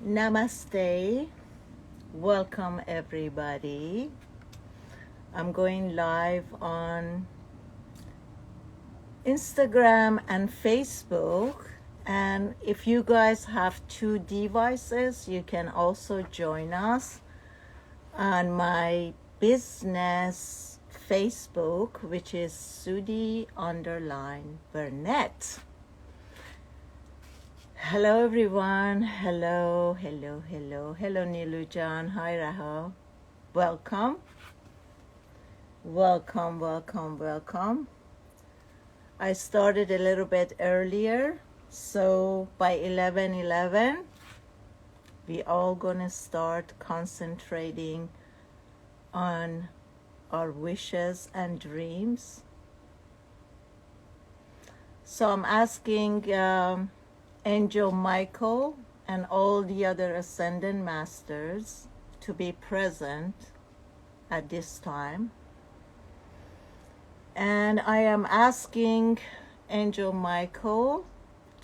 Namaste. Welcome everybody. I'm going live on Instagram and Facebook. And if you guys have two devices, you can also join us on my business Facebook, which is Sudi burnett. Hello everyone. Hello Nilujan. Hi Rahul. Welcome. I started a little bit earlier, so by 11:11 we all gonna start concentrating on our wishes and dreams. So I'm asking Angel Michael and all the other Ascended Masters to be present at this time. And I am asking Angel Michael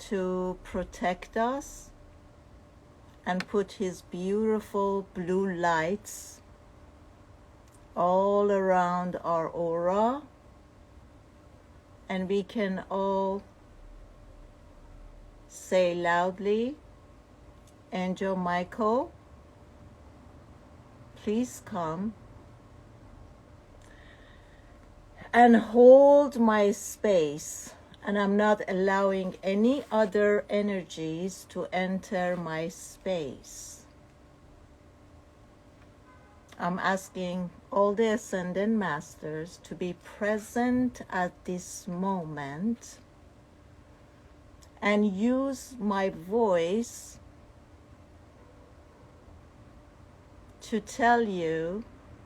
to protect us and put his beautiful blue lights all around our aura, and we can all say loudly, Angel Michael, please come and hold my space, and I'm not allowing any other energies to enter my space. I'm asking all the Ascended Masters to be present at this moment and use my voice to tell you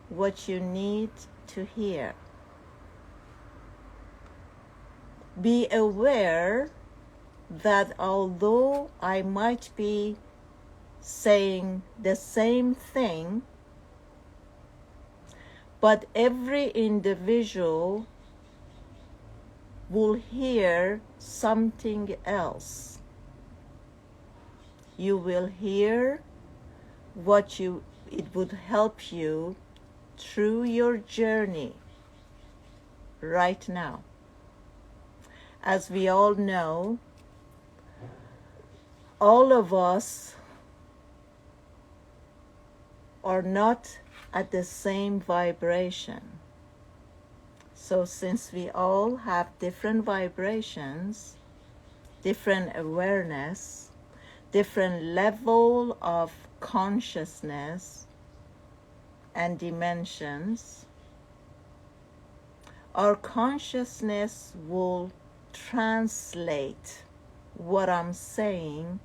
what you need to hear. Be aware that although I might be saying the same thing, but every individual will hear something else. You will hear what it would help you through your journey right now. As we all know, all of us are not at the same vibration. So since we all have different vibrations, different awareness, different level of consciousness and dimensions, our consciousness will translate what I'm saying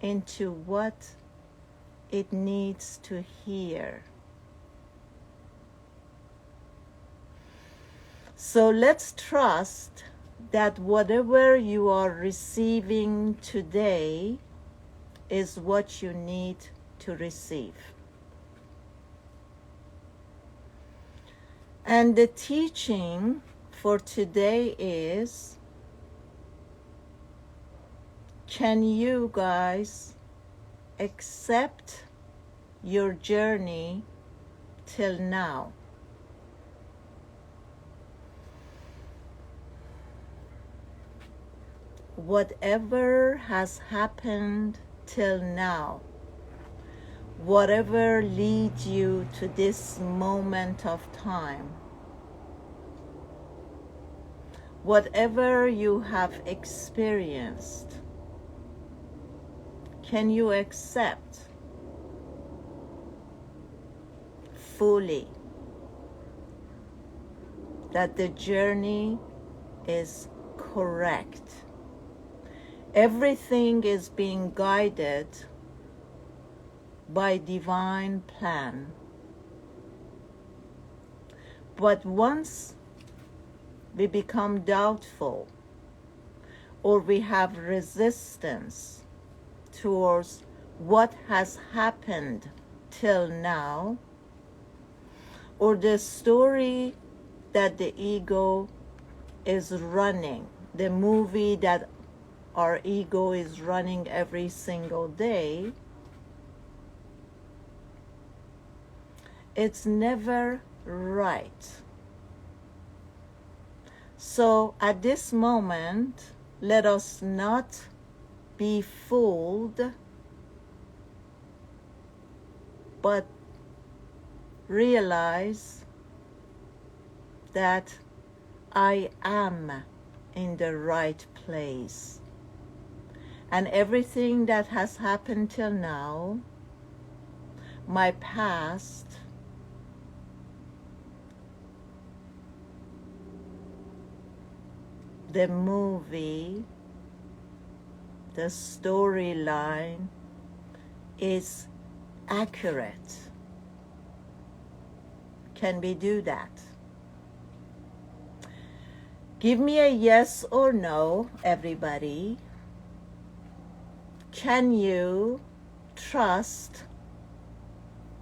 into what it needs to hear. So let's trust that whatever you are receiving today is what you need to receive. And the teaching for today is, can you guys accept your journey till now? Whatever has happened till now, whatever leads you to this moment of time, whatever you have experienced, can you accept fully that the journey is correct? Everything is being guided by divine plan. But once we become doubtful or we have resistance towards what has happened till now, or the story that the ego is running, the movie that our ego is running every single day, it's never right. So at this moment, let us not be fooled, but realize that I am in the right place. And everything that has happened till now, my past, the movie, the storyline is accurate. Can we do that? Give me a yes or no, everybody. Can you trust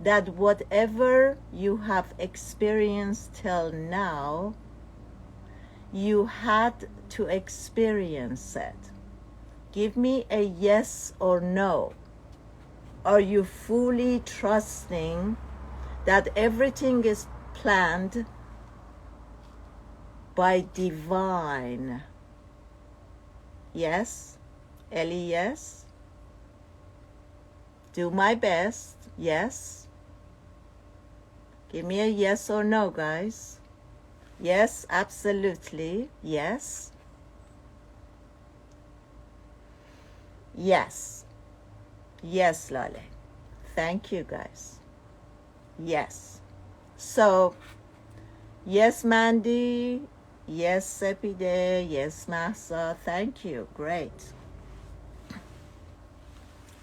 that whatever you have experienced till now, you had to experience it? Give me a yes or no. Are you fully trusting that everything is planned by divine? Yes? Ellie, yes? Do my best, yes? Give me a yes or no, guys. Yes, absolutely, yes. Yes. Yes, Lale. Thank you, guys. Yes. So, yes, Mandy. Yes, Sepide. Yes, Massa. Thank you. Great.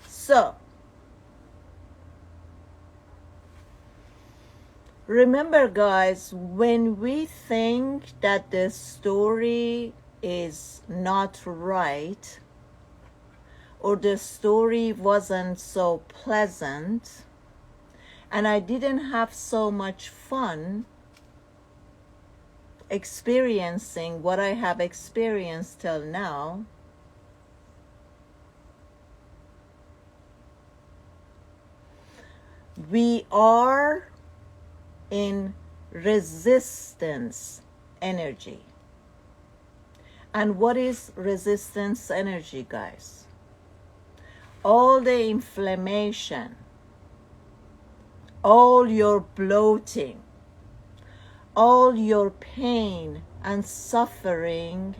So, remember, guys, when we think that the story is not right, or the story wasn't so pleasant, and I didn't have so much fun experiencing what I have experienced till now, we are in resistance energy. And what is resistance energy, guys? All the inflammation, all your bloating, all your pain and suffering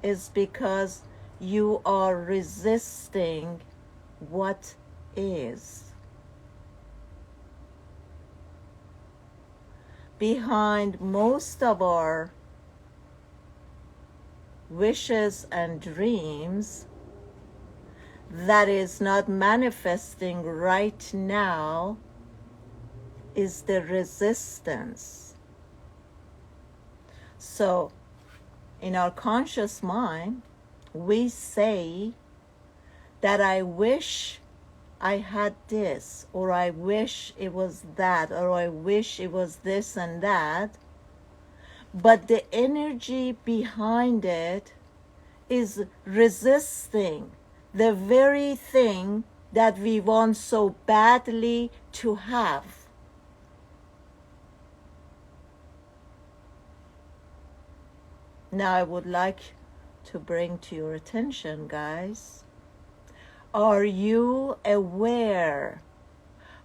is because you are resisting what is. Behind most of our wishes and dreams that is not manifesting right now is the resistance. So in our conscious mind, we say that I wish I had this, or I wish it was that, or I wish it was this and that. But the energy behind it is resisting the very thing that we want so badly to have. Now I would like to bring to your attention, guys, are you aware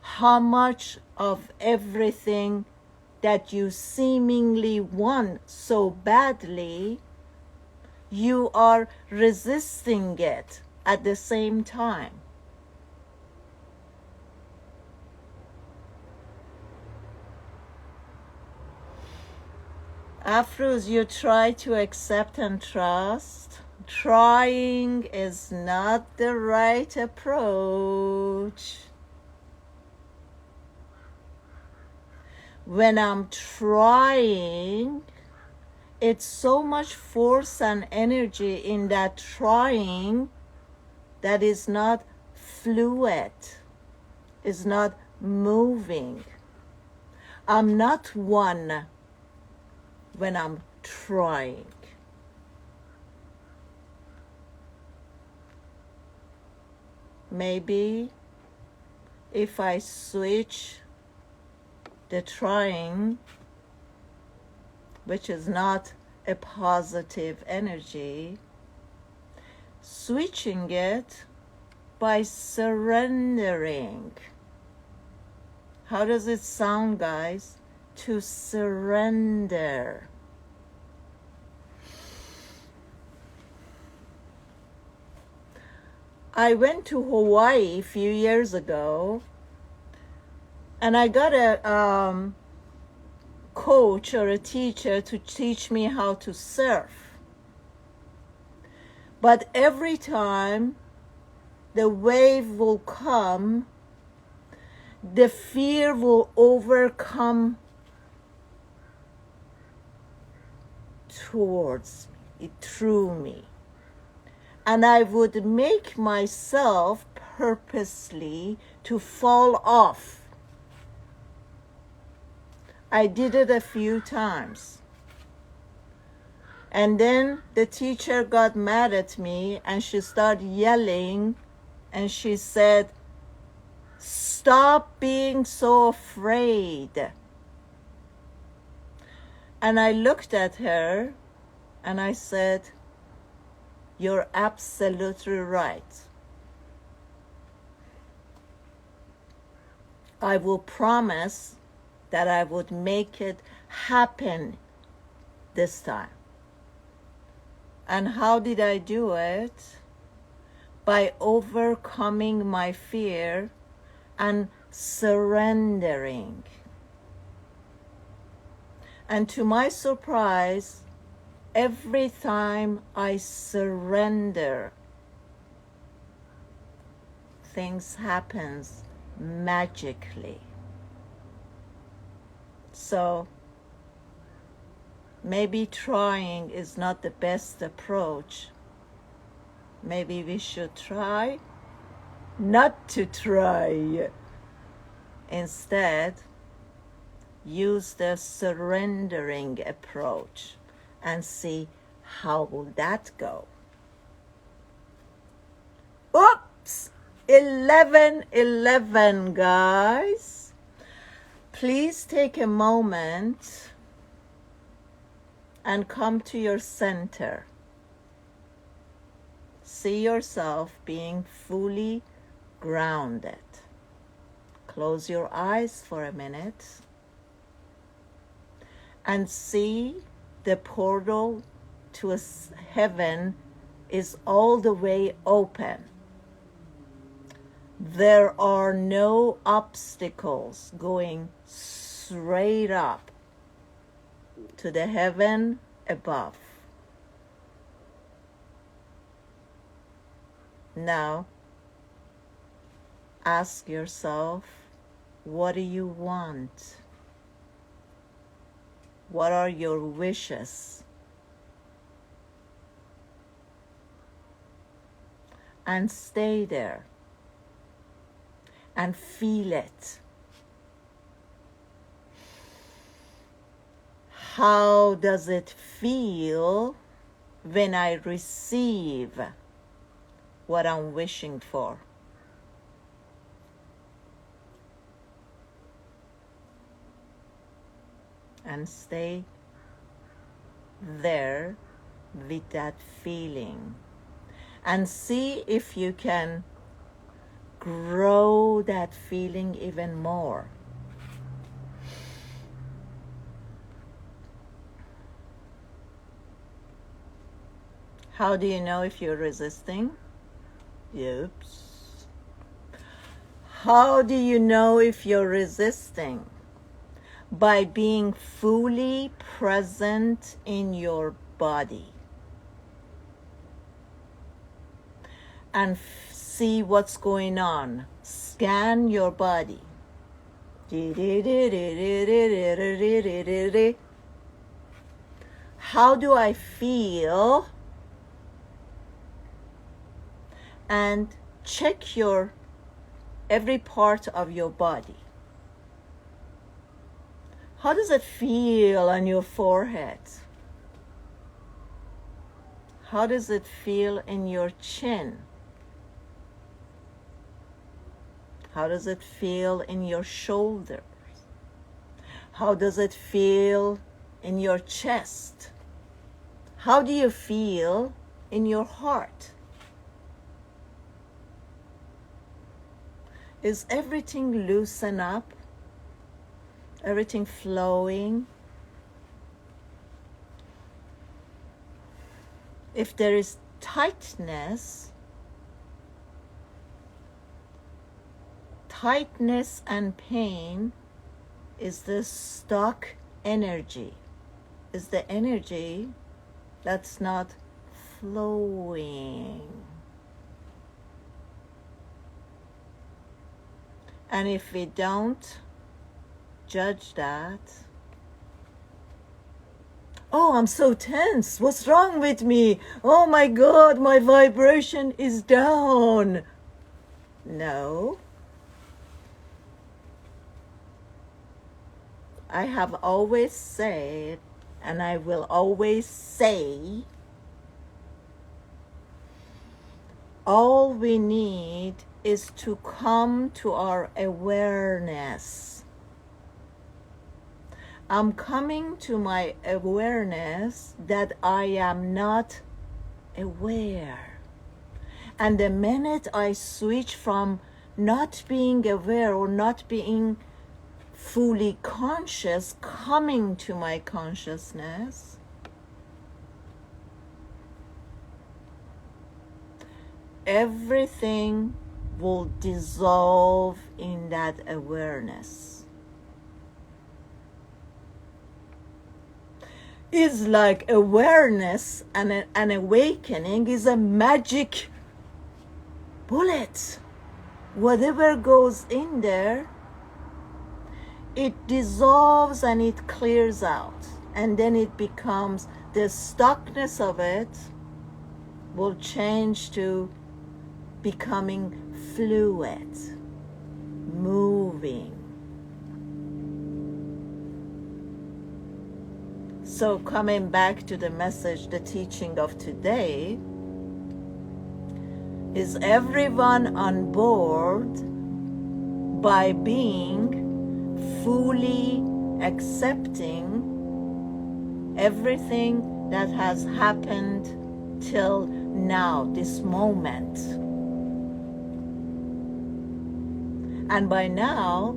how much of everything that you seemingly want so badly, you are resisting it at the same time? Afros, you try to accept and trust. Trying is not the right approach. When I'm trying, it's so much force and energy in that trying that is not fluid, is not moving. I'm not one when I'm trying. maybe if I switch the trying, which is not a positive energy, switching it by surrendering. How does it sound, guys? To surrender. I went to Hawaii a few years ago, and I got a coach or a teacher to teach me how to surf. But every time the wave will come, the fear will overcome towards me, through me. And I would make myself purposely to fall off. I did it a few times. And then the teacher got mad at me and she started yelling and she said, "Stop being so afraid." And I looked at her and I said, "You're absolutely right. I will promise that I would make it happen this time." And how did I do it? By overcoming my fear and surrendering. And to my surprise, every time I surrender, things happen magically. So maybe trying is not the best approach. Maybe we should try not to try. Instead, use the surrendering approach and see how will that go. Oops! 11:11, guys. Please take a moment and come to your center. See yourself being fully grounded. Close your eyes for a minute and see the portal to heaven is all the way open. There are no obstacles going straight up to the heaven above. Now, ask yourself, what do you want? What are your wishes? And stay there and feel it. How does it feel when I receive what I'm wishing for? And stay there with that feeling and see if you can grow that feeling even more. How do you know if you're resisting? Oops. How do you know if you're resisting? By being fully present in your body and see what's going on. Scan your body. How do I feel? And check your every part of your body. How does it feel on your forehead? How does it feel in your chin? How does it feel in your shoulders? How does it feel in your chest? How do you feel in your heart? Is everything loosened up? Everything flowing? If there is tightness and pain is the stuck energy, is the energy that's not flowing. And if we don't judge that, oh, I'm so tense. What's wrong with me? Oh my God, my vibration is down. No. I have always said, and I will always say, all we need is to come to our awareness. I'm coming to my awareness that I am not aware. And the minute I switch from not being aware or not being fully conscious, coming to my consciousness, everything will dissolve in that awareness. It's like awareness and an awakening is a magic bullet. Whatever goes in there, it dissolves and it clears out. And then it becomes, the stuckness of it will change to becoming fluid, moving. So coming back to the message, the teaching of today, is everyone on board by being fully accepting everything that has happened till now, this moment. And by now,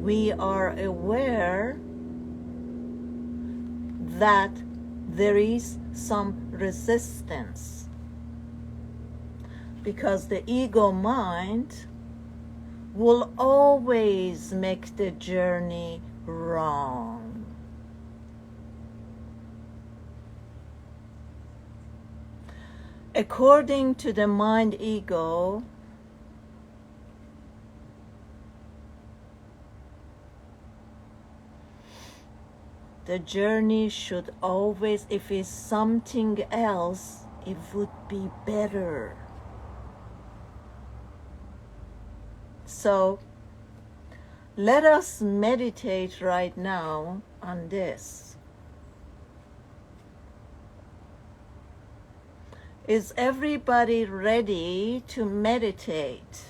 we are aware that there is some resistance, because the ego mind will always make the journey wrong. According to the mind ego, the journey should always, if it's something else, it would be better. So let us meditate right now on this. Is everybody ready to meditate?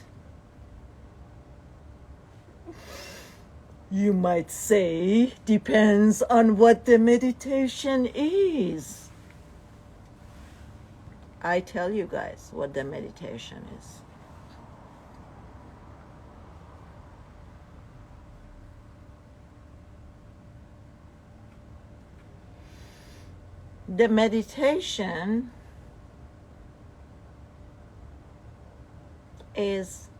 You might say, depends on what the meditation is. I tell you guys what the meditation is. The meditation is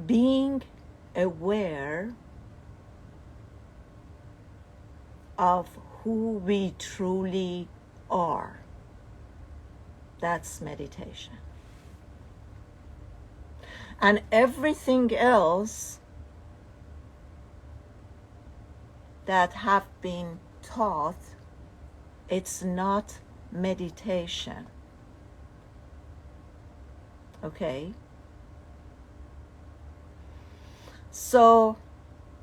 being aware of who we truly are. That's meditation. And everything else that have been taught, it's not meditation. Okay? So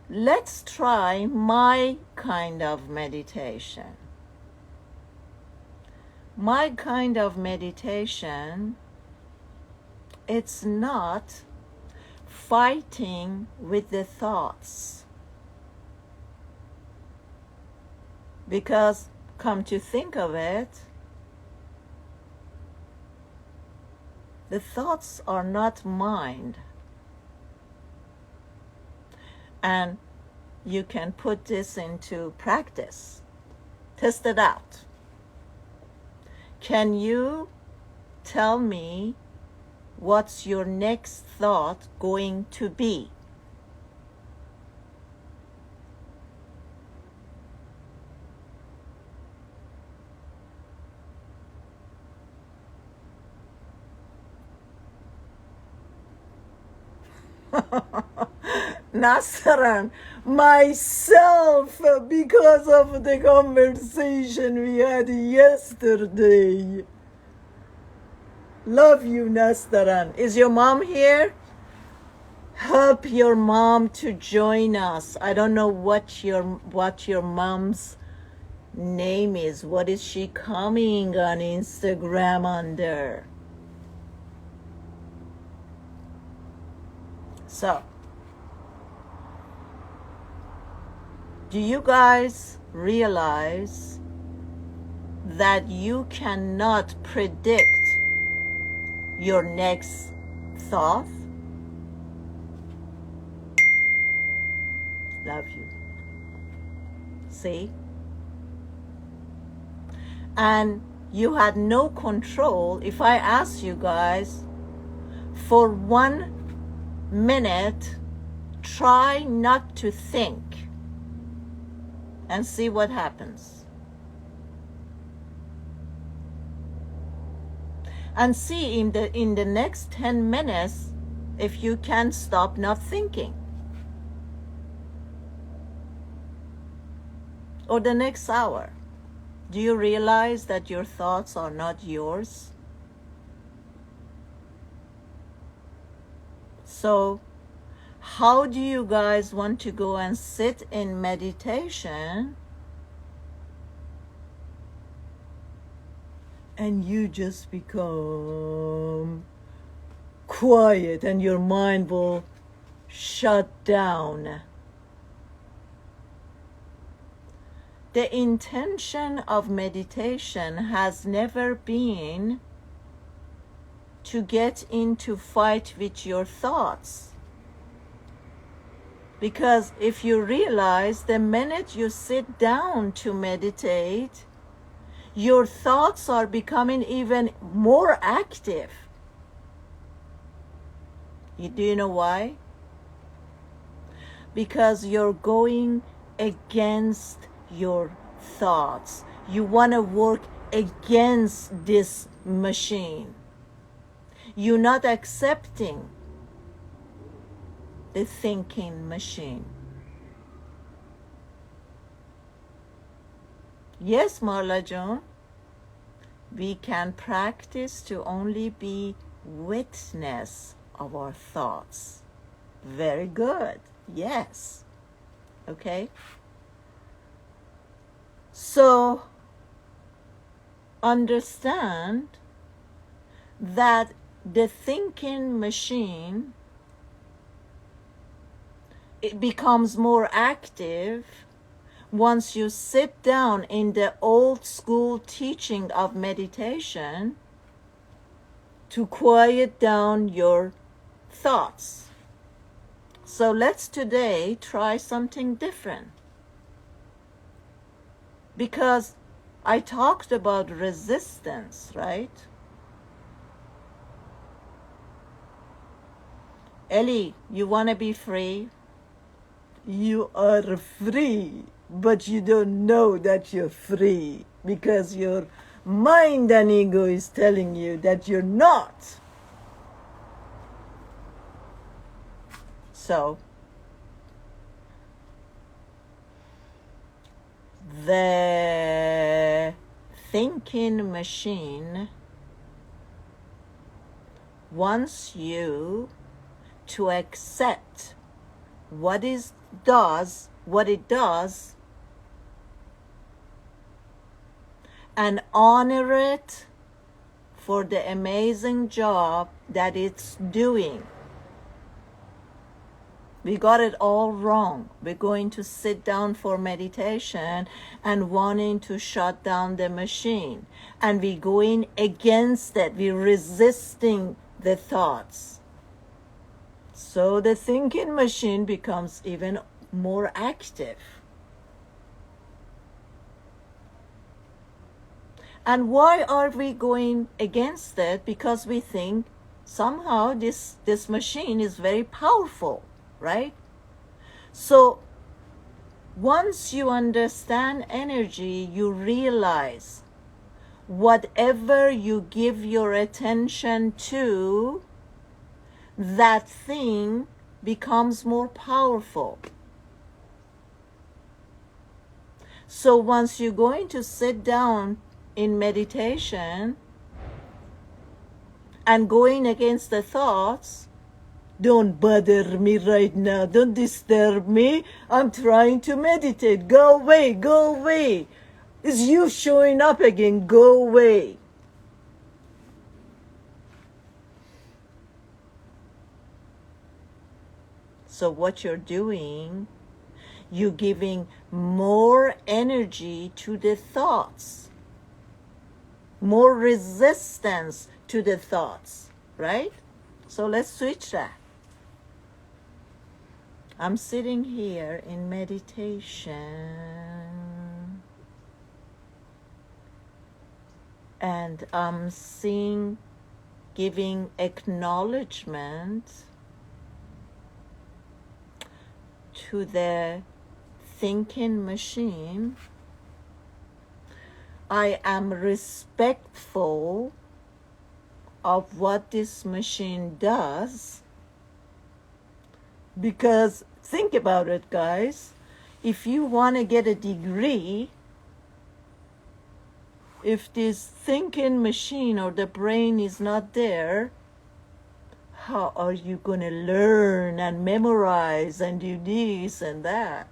let's try my kind of meditation. My kind of meditation it's not fighting with the thoughts. Because, come to think of it, the thoughts are not mind. And you can put this into practice. Test it out. Can you tell me what's your next thought going to be? Nasran, myself, because of the conversation we had yesterday. Love you, Nastaran. Is your mom here? Help your mom to join us. I don't know what your mom's name is. What is she coming on Instagram under? So, do you guys realize that you cannot predict your next thought? Love you. See? And you had no control. If I ask you guys for 1 minute, try not to think and see what happens. And see in the next 10 minutes if you can stop not thinking. Or the next hour. Do you realize that your thoughts are not yours? So, how do you guys want to go and sit in meditation and you just become quiet and your mind will shut down? The intention of meditation has never been to get into fight with your thoughts. Because if you realize, the minute you sit down to meditate, your thoughts are becoming even more active. Do you know why? Because you're going against your thoughts. You want to work against this machine. You're not accepting the thinking machine. Yes, Marla Joan, we can practice to only be witness of our thoughts. Very good. Yes. Okay. So, understand that the thinking machine, it becomes more active once you sit down in the old school teaching of meditation to quiet down your thoughts. So let's today try something different. Because I talked about resistance, right? Ellie, you want to be free? You are free, but you don't know that you're free because your mind and ego is telling you that you're not. So, the thinking machine wants you to accept what it does, and honor it for the amazing job that it's doing. We got it all wrong. We're going to sit down for meditation and wanting to shut down the machine. And we're going against it. We're resisting the thoughts. So the thinking machine becomes even more active. And why are we going against it? Because we think somehow this machine is very powerful. Right? So once you understand energy, you realize whatever you give your attention to, that thing becomes more powerful. So once you're going to sit down in meditation and going against the thoughts, don't bother me right now. Don't disturb me. I'm trying to meditate. Go away. Go away. It's you showing up again. Go away. So what you're doing, you're giving more energy to the thoughts, more resistance to the thoughts, right? So let's switch that. I'm sitting here in meditation and I'm giving acknowledgement to the thinking machine. I am respectful of what this machine does. Because think about it, guys. If you want to get a degree, if this thinking machine or the brain is not there, how are you going to learn and memorize and do this and that?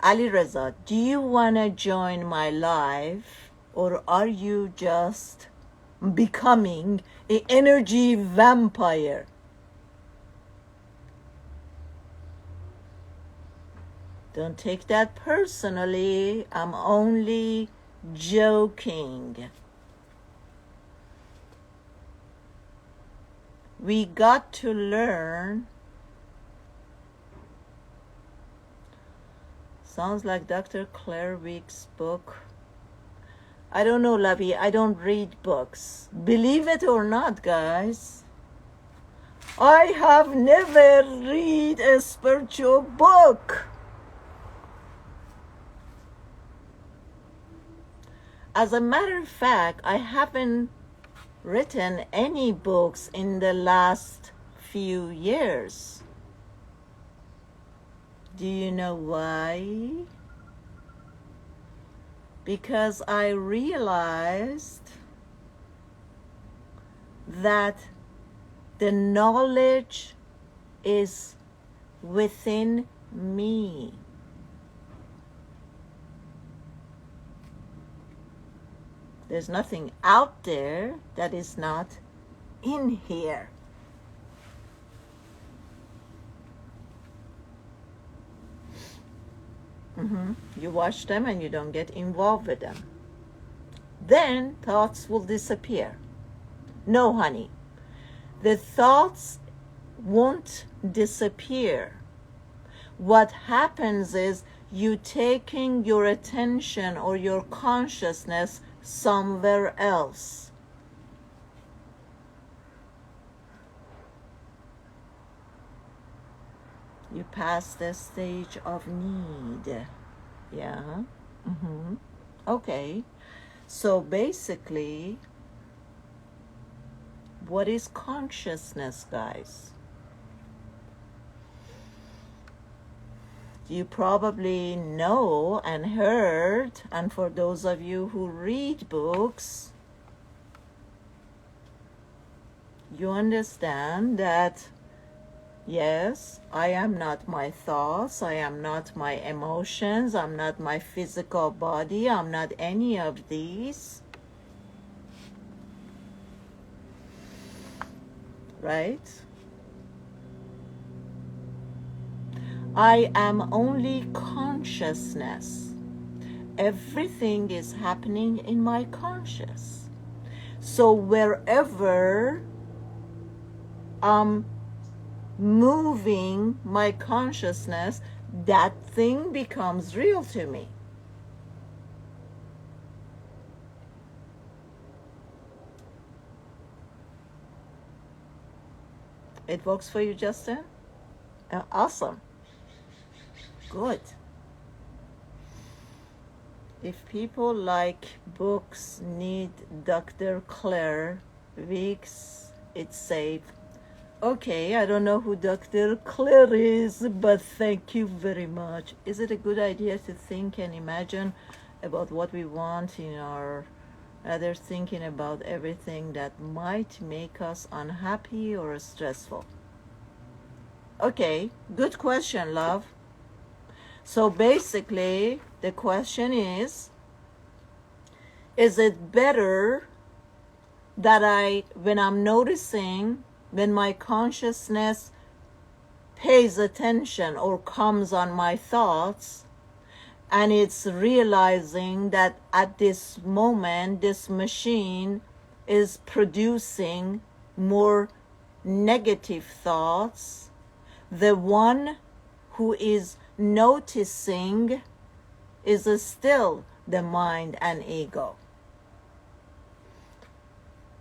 Ali Reza, do you want to join my live? Or are you just becoming an energy vampire? Don't take that personally. I'm only joking. We got to learn. Sounds like Dr. Claire Week's book. I don't know, Lavi. I don't read books. Believe it or not, guys. I have never read a spiritual book. As a matter of fact, I haven't written any books in the last few years. Do you know why? Because I realized that the knowledge is within me. There's nothing out there that is not in here. You watch them and you don't get involved with them. Then thoughts will disappear. No, honey. The thoughts won't disappear. What happens is you taking your attention or your consciousness somewhere else. You pass the stage of need. Yeah. Okay. So basically, what is consciousness, guys? You probably know and heard, and for those of you who read books, you understand that Yes, I am not my thoughts. I am not my emotions. I'm not my physical body. I'm not any of these. Right? I am only consciousness. Everything is happening in my conscious. So wherever I'm moving my consciousness, that thing becomes real to me. It works for you, Justin? Awesome. Good. If people like books, need Dr. Claire Weeks, it's safe. Okay, I don't know who Dr. Claire is, but thank you very much. Is it a good idea to think and imagine about what we want in our rather thinking about everything that might make us unhappy or stressful? Okay, good question, love. So basically, the question is it better that when I'm noticing, when my consciousness pays attention or comes on my thoughts, and it's realizing that at this moment, this machine is producing more negative thoughts, the one who is noticing is still the mind and ego.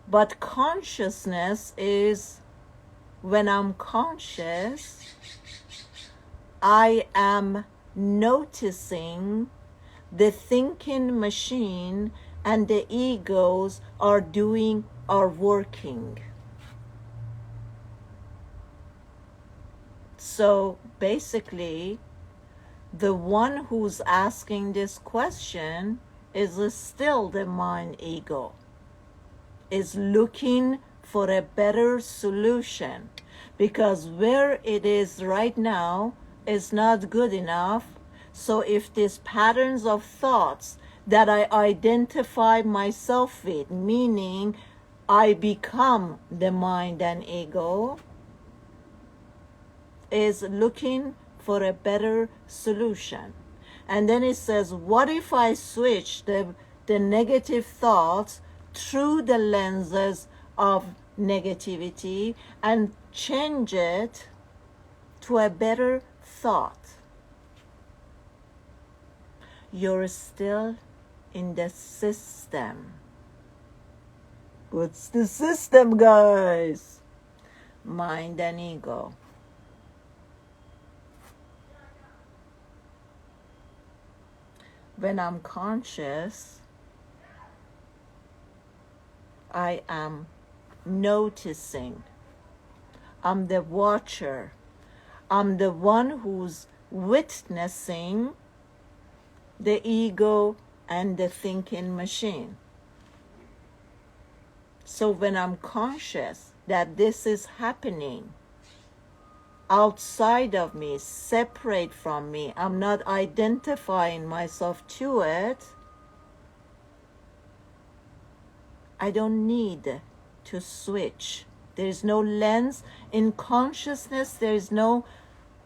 But consciousness is when I'm conscious, I am noticing the thinking machine and the egos are working. So basically, the one who's asking this question is still the mind ego, is looking for a better solution, because where it is right now is not good enough. So if these patterns of thoughts that I identify myself with, meaning I become the mind and ego, is looking for a better solution. And then it says, what if I switch the negative thoughts through the lenses of negativity and change it to a better thought? You're still in the system. What's the system, guys? Mind and ego. When I'm conscious, I am noticing. I'm the watcher. I'm the one who's witnessing the ego and the thinking machine. So when I'm conscious that this is happening outside of me, separate from me, I'm not identifying myself to it, I don't need to switch. There is no lens. In consciousness, there is no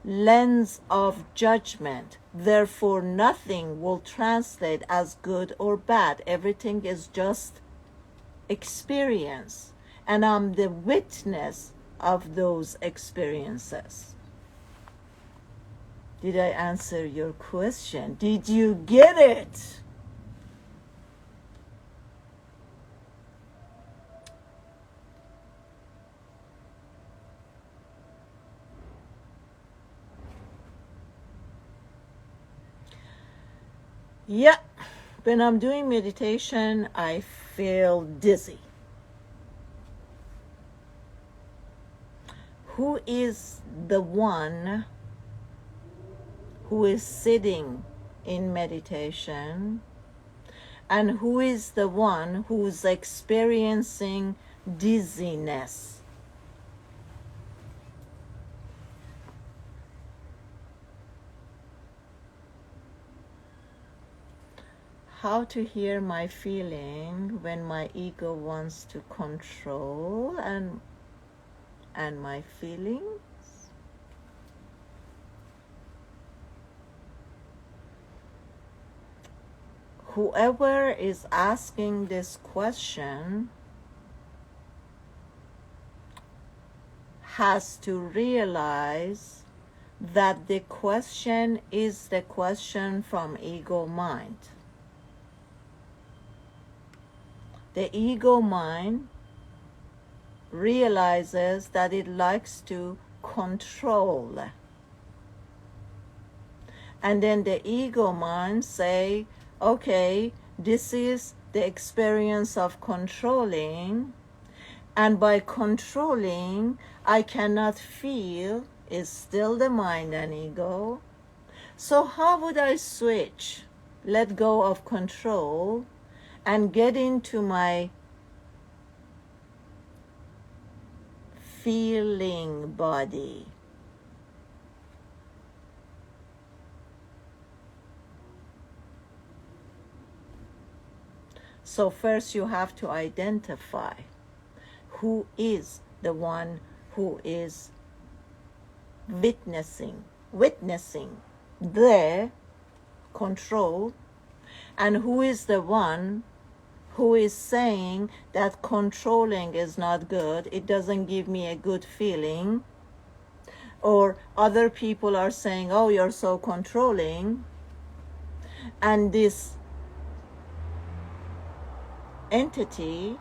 lens of judgment. Therefore, nothing will translate as good or bad. Everything is just experience. And I'm the witness of those experiences. Did I answer your question? Did you get it? Yeah, when I'm doing meditation, I feel dizzy. Who is the one who is sitting in meditation, and who is the one who's experiencing dizziness? how to hear my feeling when my ego wants to control and my feelings. Whoever is asking this question has to realize that the question is the question from ego mind. The ego mind realizes that it likes to control. And then the ego mind say, okay, this is the experience of controlling, and by controlling, I cannot feel, is still the mind and ego. So how would I switch, let go of control, and get into my feeling body? So first you have to identify who is the one who is witnessing the control, and who is the one who is saying that controlling is not good, it doesn't give me a good feeling, or other people are saying, oh, you're so controlling, and this entity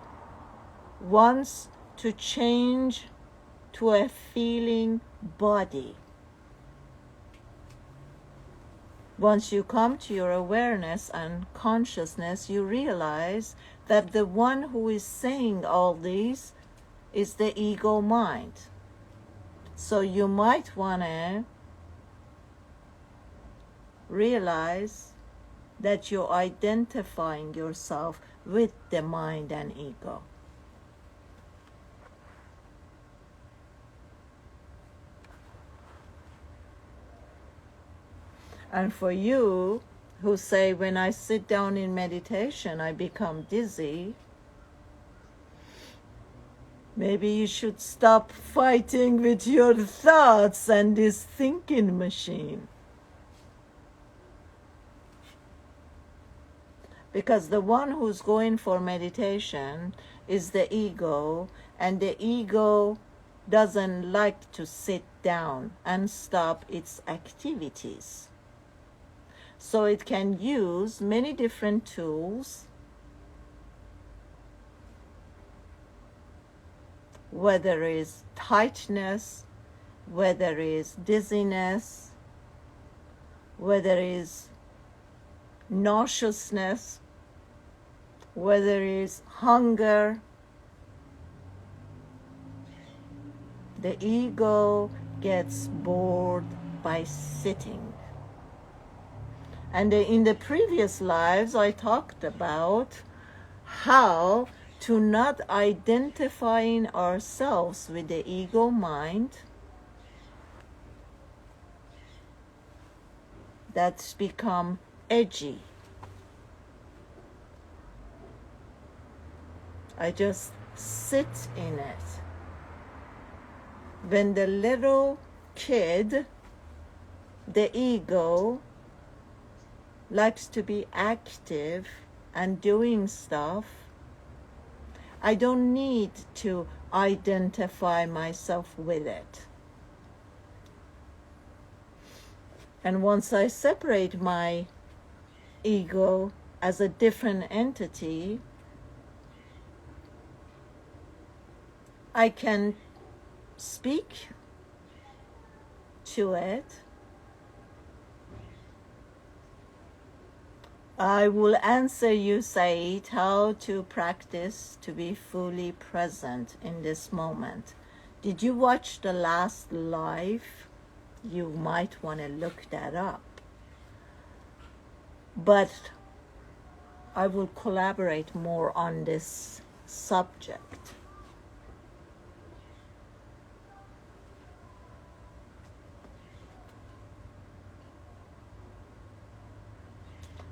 wants to change to a feeling body. Once you come to your awareness and consciousness, you realize that the one who is saying all these is the ego mind. So you might want to realize that you're identifying yourself with the mind and ego. And for you who say, when I sit down in meditation, I become dizzy, maybe you should stop fighting with your thoughts and this thinking machine. Because the one who's going for meditation is the ego, and the ego doesn't like to sit down and stop its activities. So it can use many different tools, whether it's tightness, whether it's dizziness, whether it's nauseousness, whether it's hunger. The ego gets bored by sitting. And in the previous lives, I talked about how to not identifying ourselves with the ego mind that's become edgy. I just sit in it. When the little kid, the ego, likes to be active and doing stuff, I don't need to identify myself with it. And once I separate my ego as a different entity, I can speak to it. I will answer you, Said, how to practice to be fully present in this moment. Did you watch the last live? You might want to look that up. But I will collaborate more on this subject.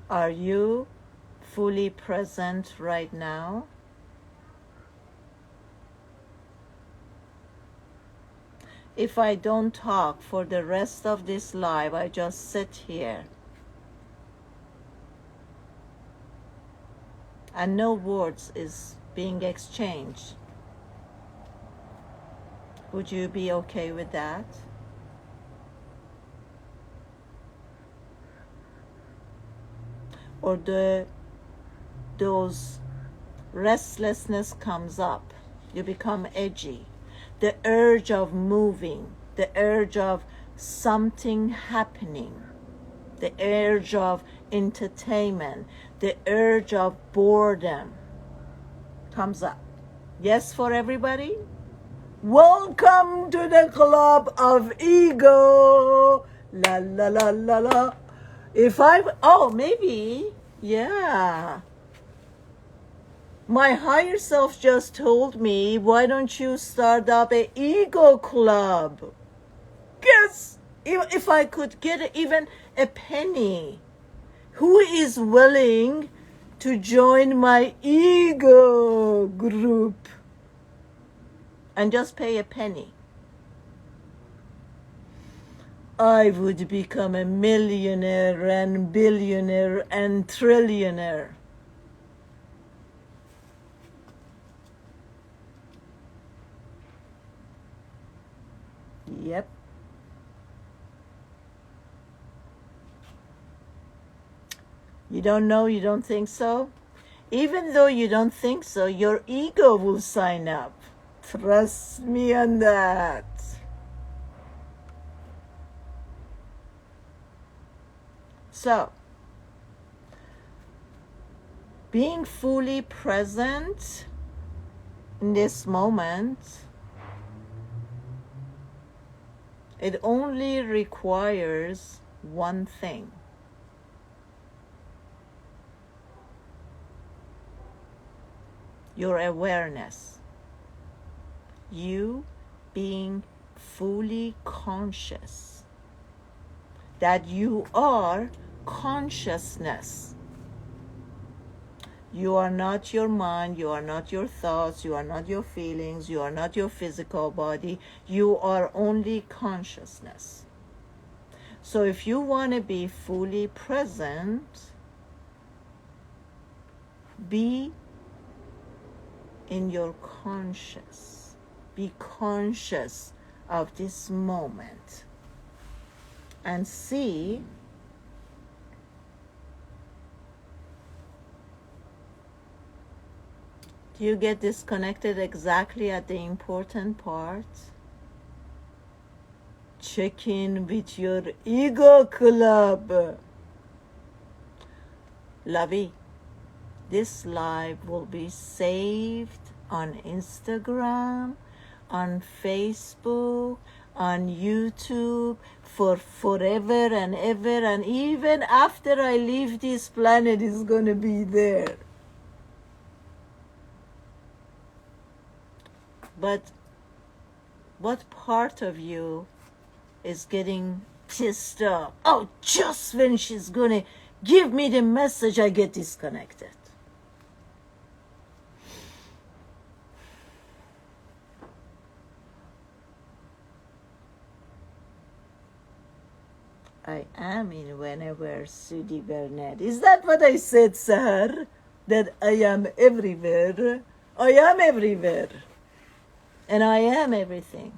Are you fully present right now? If I don't talk for the rest of this live, I just sit here and no words is being exchanged, would you be okay with that? Or those restlessness comes up, you become edgy, the urge of moving, the urge of something happening, the urge of entertainment, the urge of boredom comes up. Yes, for everybody? Welcome to the club of ego. La la la la la. Oh, maybe, yeah. My higher self just told me, why don't you start up an ego club? Guess if I could get even a penny, who is willing to join my ego group and just pay a penny? I would become a millionaire and billionaire and trillionaire. Yep. You don't know, you don't think so? Even though you don't think so, your ego will sign up. Trust me on that. So, being fully present in this moment, it only requires one thing. Your awareness. You being fully conscious that you are consciousness. You are not your mind, you are not your thoughts, you are not your feelings, you are not your physical body, you are only consciousness. So if you want to be fully present, be in your conscious. Be conscious of this moment and see do you get disconnected exactly at the important part? Check in with your ego club. Lovey, this live will be saved on Instagram, on Facebook, on YouTube for forever and ever, and even after I leave this planet, it's going to be there. But what part of you is getting pissed off? Oh, just when she's going to give me the message, I get disconnected. I am in whenever Sudi Burnett. Is that what I said, sir? That I am everywhere? I am everywhere. And I am everything.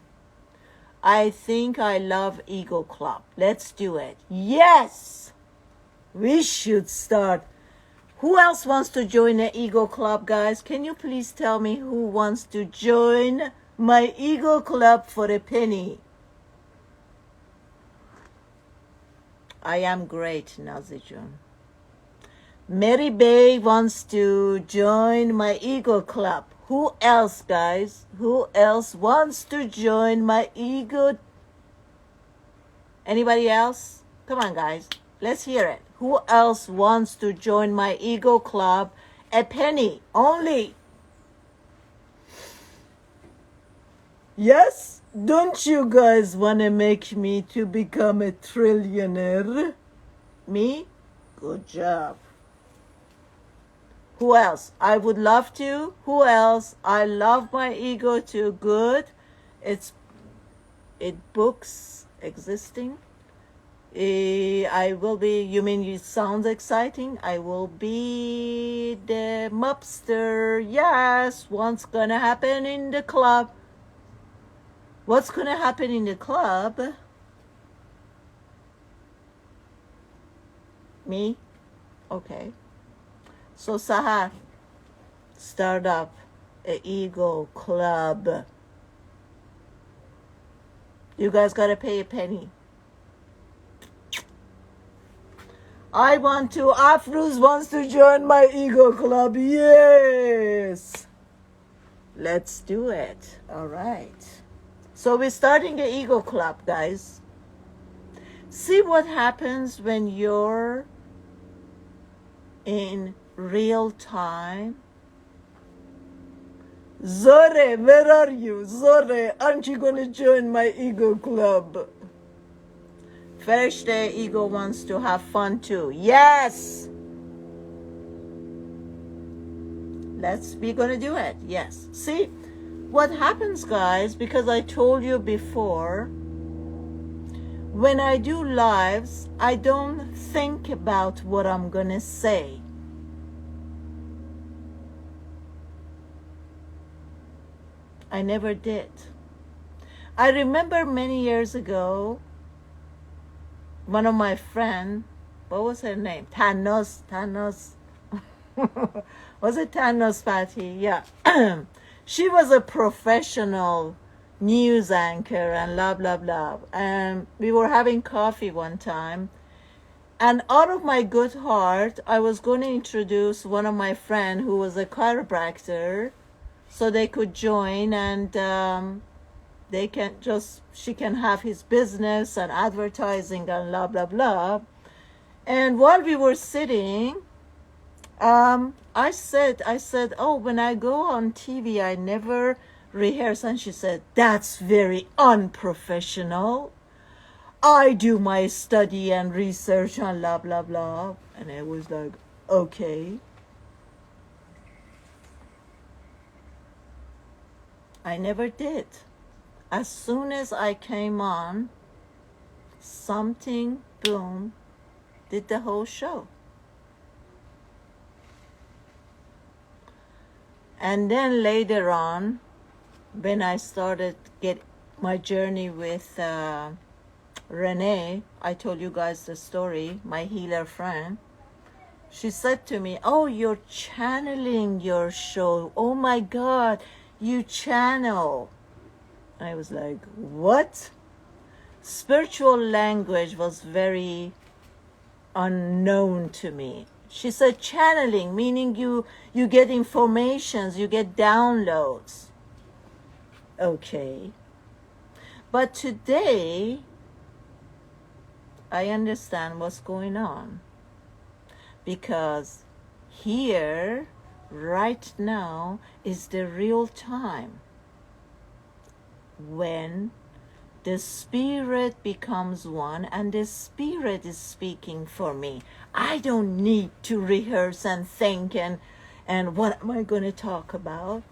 I think I love Ego Club. Let's do it. Yes! We should start. Who else wants to join the Ego Club, guys? Can you please tell me who wants to join my Ego Club for a penny? I am great, Nazijun. Mary Bay wants to join my Ego Club. Who else, guys? Who else wants to join my ego? Anybody else? Come on, guys. Let's hear it. Who else wants to join my ego club? A penny only. Yes? Don't you guys want to make me to become a trillionaire? Me? Good job. Who else? I would love to. Who else? I love my ego too. Good. It books existing. I will be, you mean it sounds exciting? I will be the mobster. Yes. What's gonna happen in the club? What's gonna happen in the club? Me? Okay. So Sahar, start up a ego club. You guys gotta pay a penny. Afruz wants to join my ego club. Yes. Let's do it. All right. So we're starting an ego club, guys. See what happens when you're in real time. Zore, where are you? Zore, aren't you going to join my ego club? Ferishte ego wants to have fun too. Yes! We're going to do it. Yes. See, what happens, guys, because I told you before, when I do lives, I don't think about what I'm going to say. I never did. I remember many years ago, one of my friends, what was her name? Thanos. Was it Thanos, Patty? Yeah. She was a professional news anchor and blah, blah, blah. And we were having coffee one time. And out of my good heart, I was going to introduce one of my friends who was a chiropractor so they could join and she can have his business and advertising and blah, blah, blah. And while we were sitting, I said, oh, when I go on TV, I never rehearse. And she said, that's very unprofessional. I do my study and research and blah, blah, blah. And I was like, okay. I never did. As soon as I came on, something, boom, did the whole show. And then later on, when I started get my journey with Renee, I told you guys the story, my healer friend. She said to me, oh, you're channeling your show. Oh my God, you channel. I was like, what? Spiritual language was very unknown to me. She said channeling, meaning you get informations, you get downloads. Okay. But today, I understand what's going on. Because here, right now, is the real time when the spirit becomes one and the spirit is speaking for me. I don't need to rehearse and think and what am I going to talk about?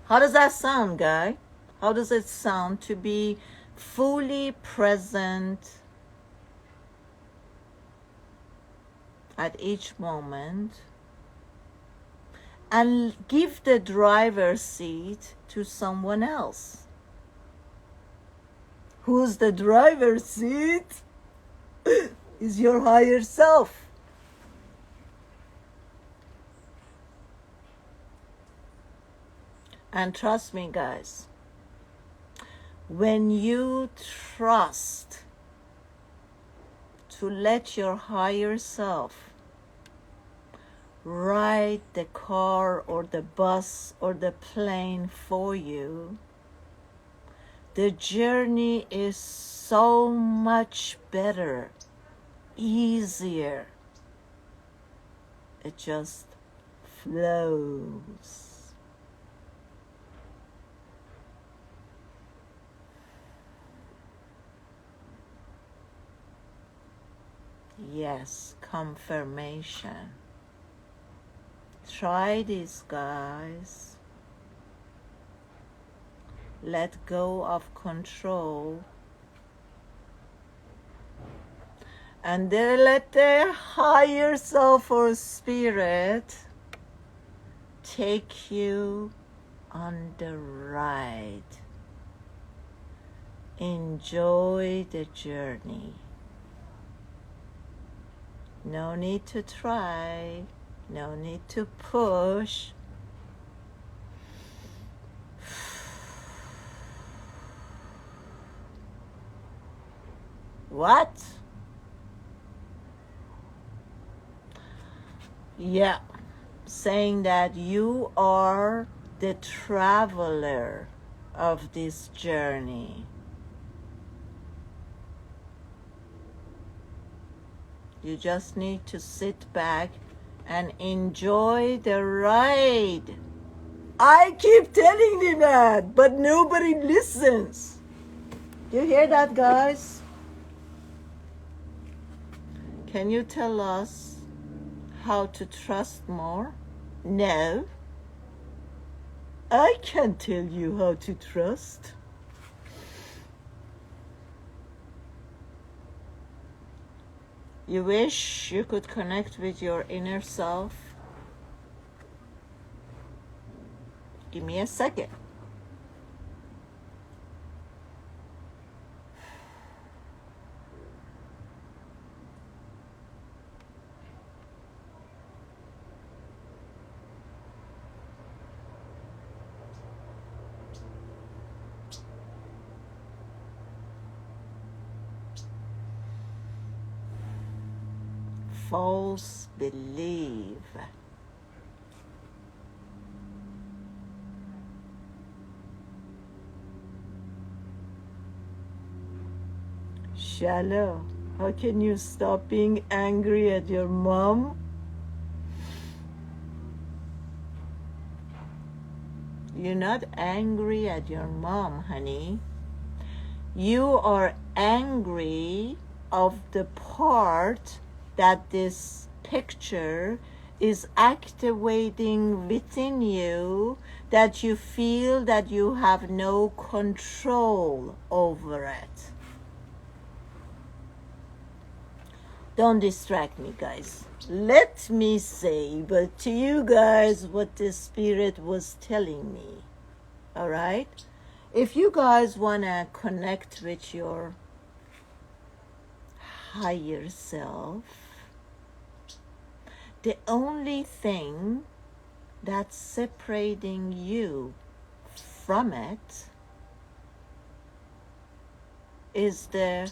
How does that sound, Guy? How does it sound to be fully present at each moment and give the driver's seat to someone else? Who's the driver's seat? Is your higher self. And trust me, guys, when you trust to let your higher self ride the car or the bus or the plane for you, the journey is so much better, easier. It just flows. Yes, confirmation. Try this, guys. Let go of control. And then let the higher self or spirit take you on the ride. Enjoy the journey. No need to try. No need to push. What? Yeah, saying that you are the traveler of this journey. You just need to sit back and enjoy the ride. I keep telling them that, but nobody listens. You hear that, guys? Can you tell us how to trust more? No. I can't tell you how to trust. You wish you could connect with your inner self? Give me a second. False belief. Shallow. How can you stop being angry at your mom? You're not angry at your mom, honey. You are angry of the part that this picture is activating within you, that you feel that you have no control over it. Don't distract me, guys. Let me say but to you guys what the Spirit was telling me. All right? If you guys want to connect with your higher self, the only thing that's separating you from it is the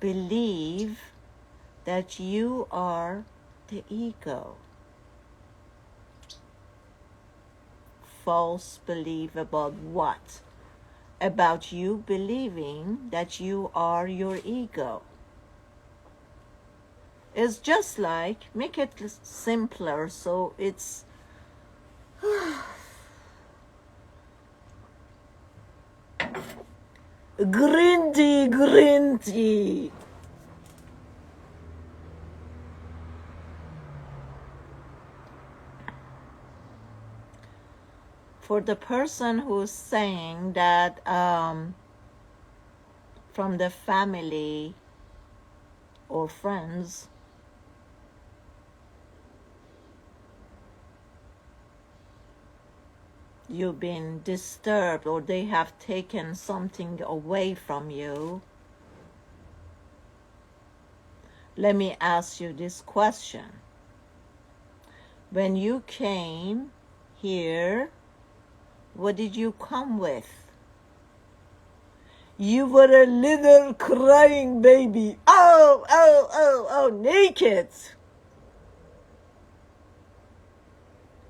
belief that you are the ego. False belief about what? About you believing that you are your ego. It's just like, make it simpler so it's green tea. For the person who's saying that from the family or friends, you've been disturbed or they have taken something away from you, let me ask you this question. When you came here, what did you come with? You were a little crying baby. Oh, naked.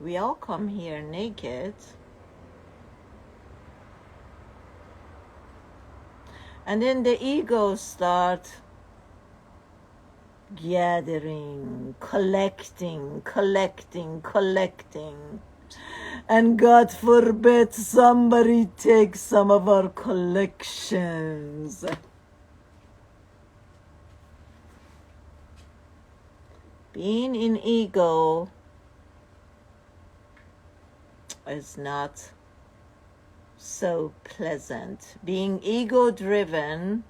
We all come here naked. And then the ego start gathering, collecting. And God forbid somebody takes some of our collections. Being in ego is not so pleasant. Being ego driven,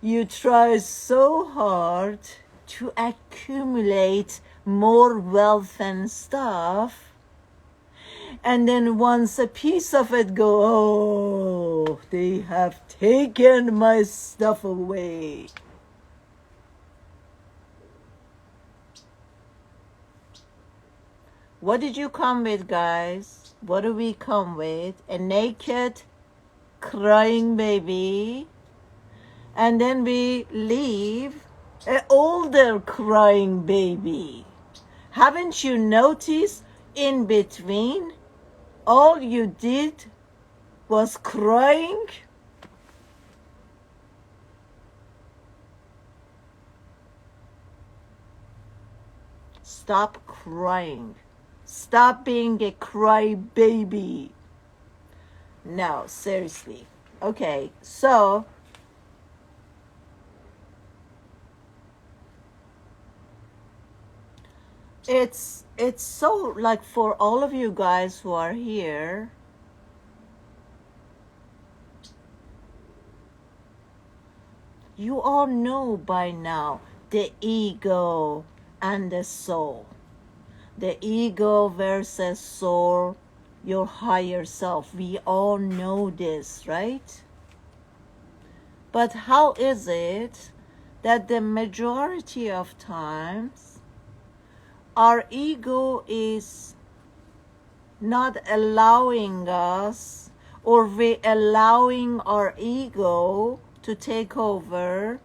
you try so hard to accumulate more wealth and stuff, and then once a piece of it go, oh, they have taken my stuff away. What did you come with, guys? What do we come with? A naked, crying baby. And then we leave an older crying baby. Haven't you noticed in between, all you did was crying? Stop crying. Stop being a cry baby. No, seriously. Okay, so it's so, like, for all of you guys who are here, you all know by now the ego and the soul. The ego versus soul, your higher self. We all know this, right? But how is it that the majority of times our ego is not allowing us, or we allowing our ego to take over,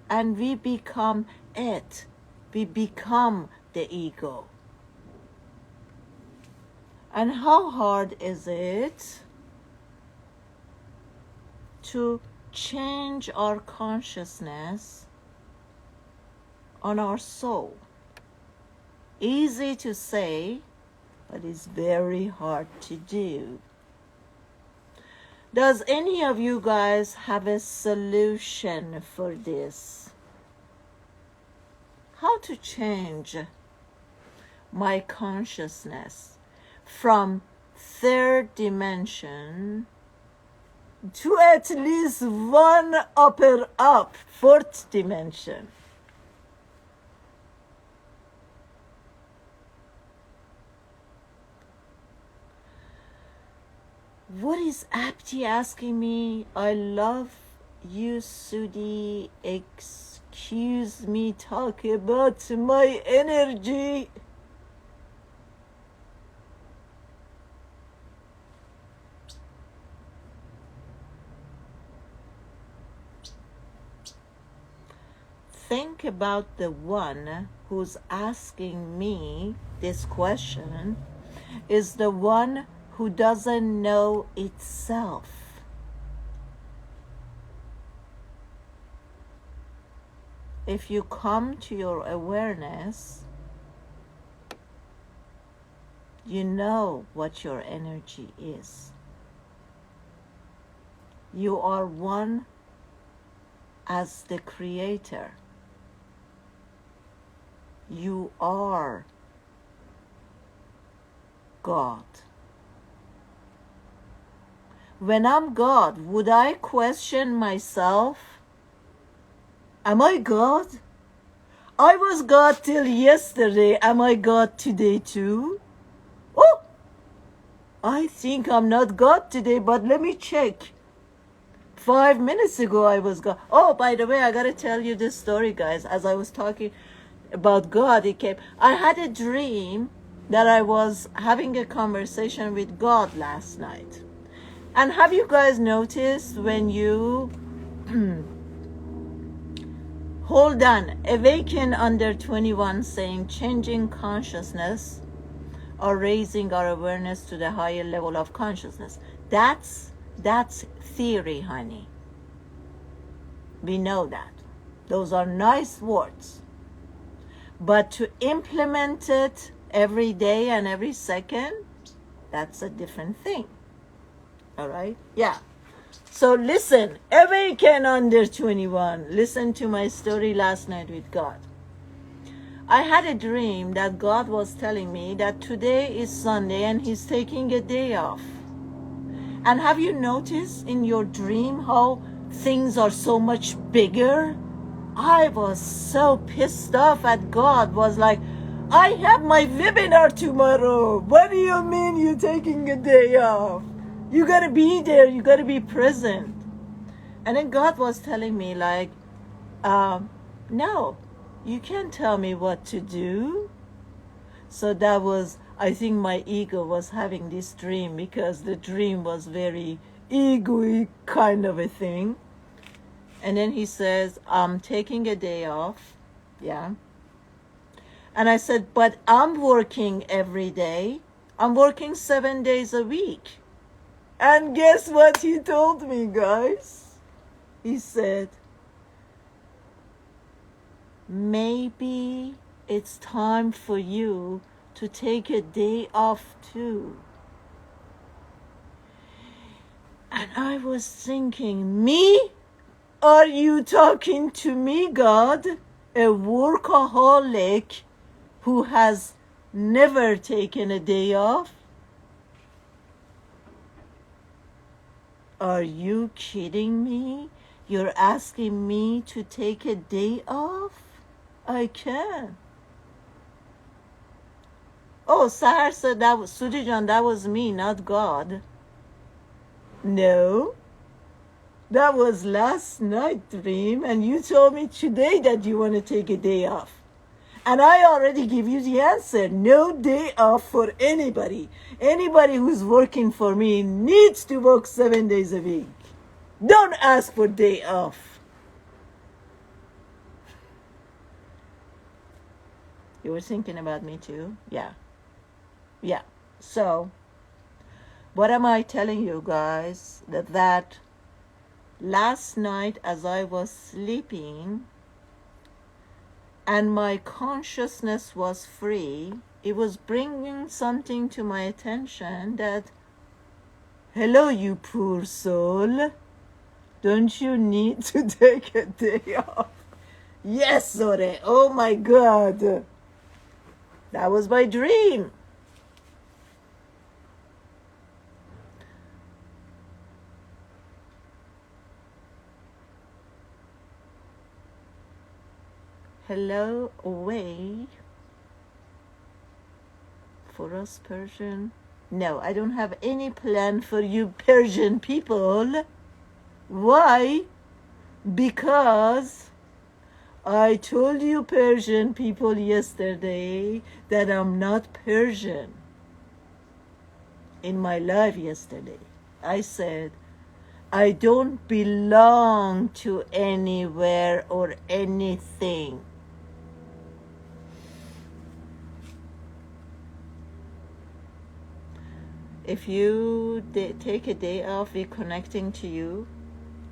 and we become it. We become the ego. And how hard is it to change our consciousness on our soul? Easy to say, but it's very hard to do. Does any of you guys have a solution for this? How to change my consciousness from third dimension to at least one upper up, fourth dimension? What is Apti asking me? I love you, Sudi. Excuse me, talk about my energy. Think about the one who's asking me this question is the one who doesn't know itself. If you come to your awareness, you know what your energy is. You are one as the creator. You are God. When I'm God, would I question myself? Am I God? I was God till yesterday. Am I God today too? Oh, I think I'm not God today, but let me check. 5 minutes ago I was God. Oh, by the way, I gotta tell you this story, guys. As I was talking about God, I had a dream that I was having a conversation with God last night. And have you guys noticed when you hold on, awaken under 21, saying changing consciousness or raising our awareness to the higher level of consciousness? That's theory, honey. We know that. Those are nice words. But to implement it every day and every second, that's a different thing. All right? Yeah. So listen, awaken under 21. Listen to my story last night with God. I had a dream that God was telling me that today is Sunday and He's taking a day off. And have you noticed in your dream how things are so much bigger? I was so pissed off at God, was like, I have my webinar tomorrow. What do you mean you're taking a day off? You gotta be there, you gotta be present. And then God was telling me like, no, you can't tell me what to do. So that was, I think my ego was having this dream because the dream was very ego-y kind of a thing. And then he says, I'm taking a day off. Yeah. And I said, but I'm working every day. I'm working 7 days a week. And guess what he told me, guys? He said, maybe it's time for you to take a day off too. And I was thinking, me? Are you talking to me, God? A workaholic who has never taken a day off? Are you kidding me? You're asking me to take a day off? I can. Oh, Sahar said that was Sudijan, that was me, not God. No. That was last night dream, and you told me today that you want to take a day off. And I already give you the answer. No day off for anybody. Anybody who's working for me needs to work 7 days a week. Don't ask for day off. You were thinking about me too? Yeah. Yeah. So, what am I telling you guys? That last night as I was sleeping and my consciousness was free, it was bringing something to my attention that, hello, you poor soul. Don't you need to take a day off? Yes, Zore. Oh my God. That was my dream. Hello, away. For us Persian. No, I don't have any plan for you Persian people. Why? Because I told you Persian people yesterday that I'm not Persian. In my live yesterday, I said, I don't belong to anywhere or anything. If you take a day off, we're connecting to you.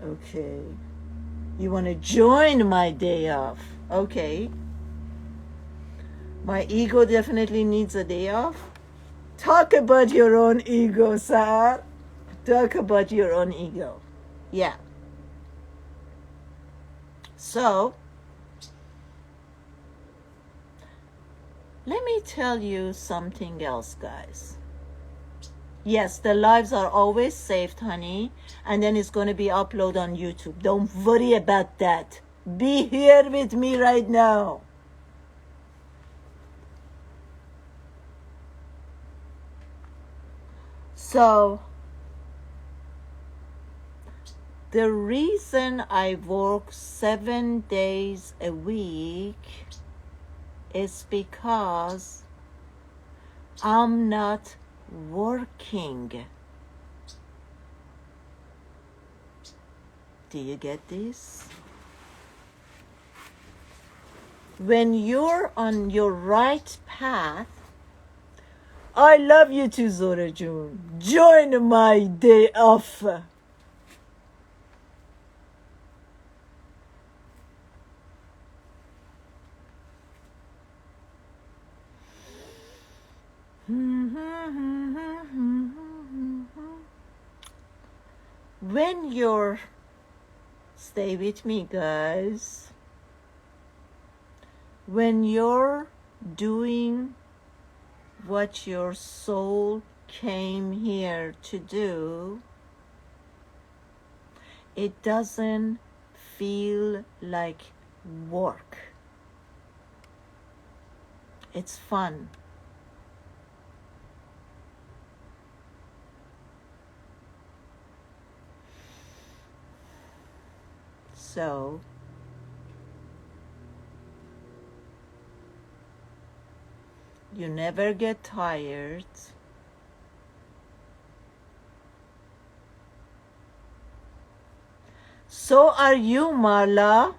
Okay. You want to join my day off. Okay. My ego definitely needs a day off. Talk about your own ego, sir. Talk about your own ego. Yeah. So, let me tell you something else, guys. Yes, the lives are always saved, honey, and then it's going to be uploaded on YouTube. Don't worry about that. Be here with me right now. So, the reason I work 7 days a week is because I'm not working. Do you get this? When you're on your right path, I love you too, Zora June. Join my day off. when you're, stay with me guys, when you're doing what your soul came here to do, it doesn't feel like work. It's fun. So you never get tired. So are you, Marla.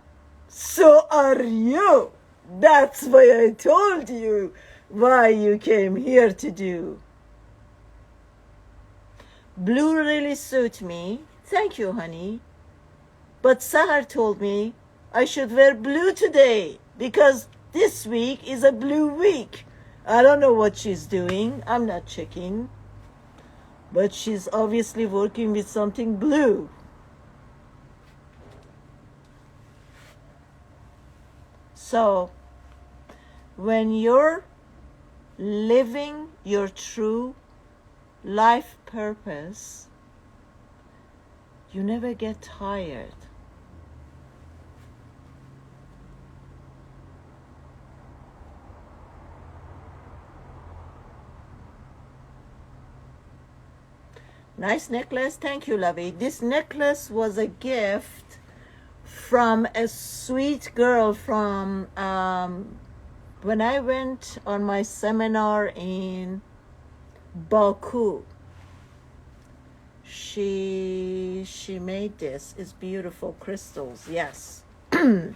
So are you. That's why I told you why you came here to do. Blue really suits me. Thank you, honey. But Sahar told me I should wear blue today because this week is a blue week. I don't know what she's doing. I'm not checking. But she's obviously working with something blue. So, when you're living your true life purpose, you never get tired. Nice necklace. Thank you, lovey. This necklace was a gift from a sweet girl from when I went on my seminar in Baku. She made this. It's beautiful crystals, yes. And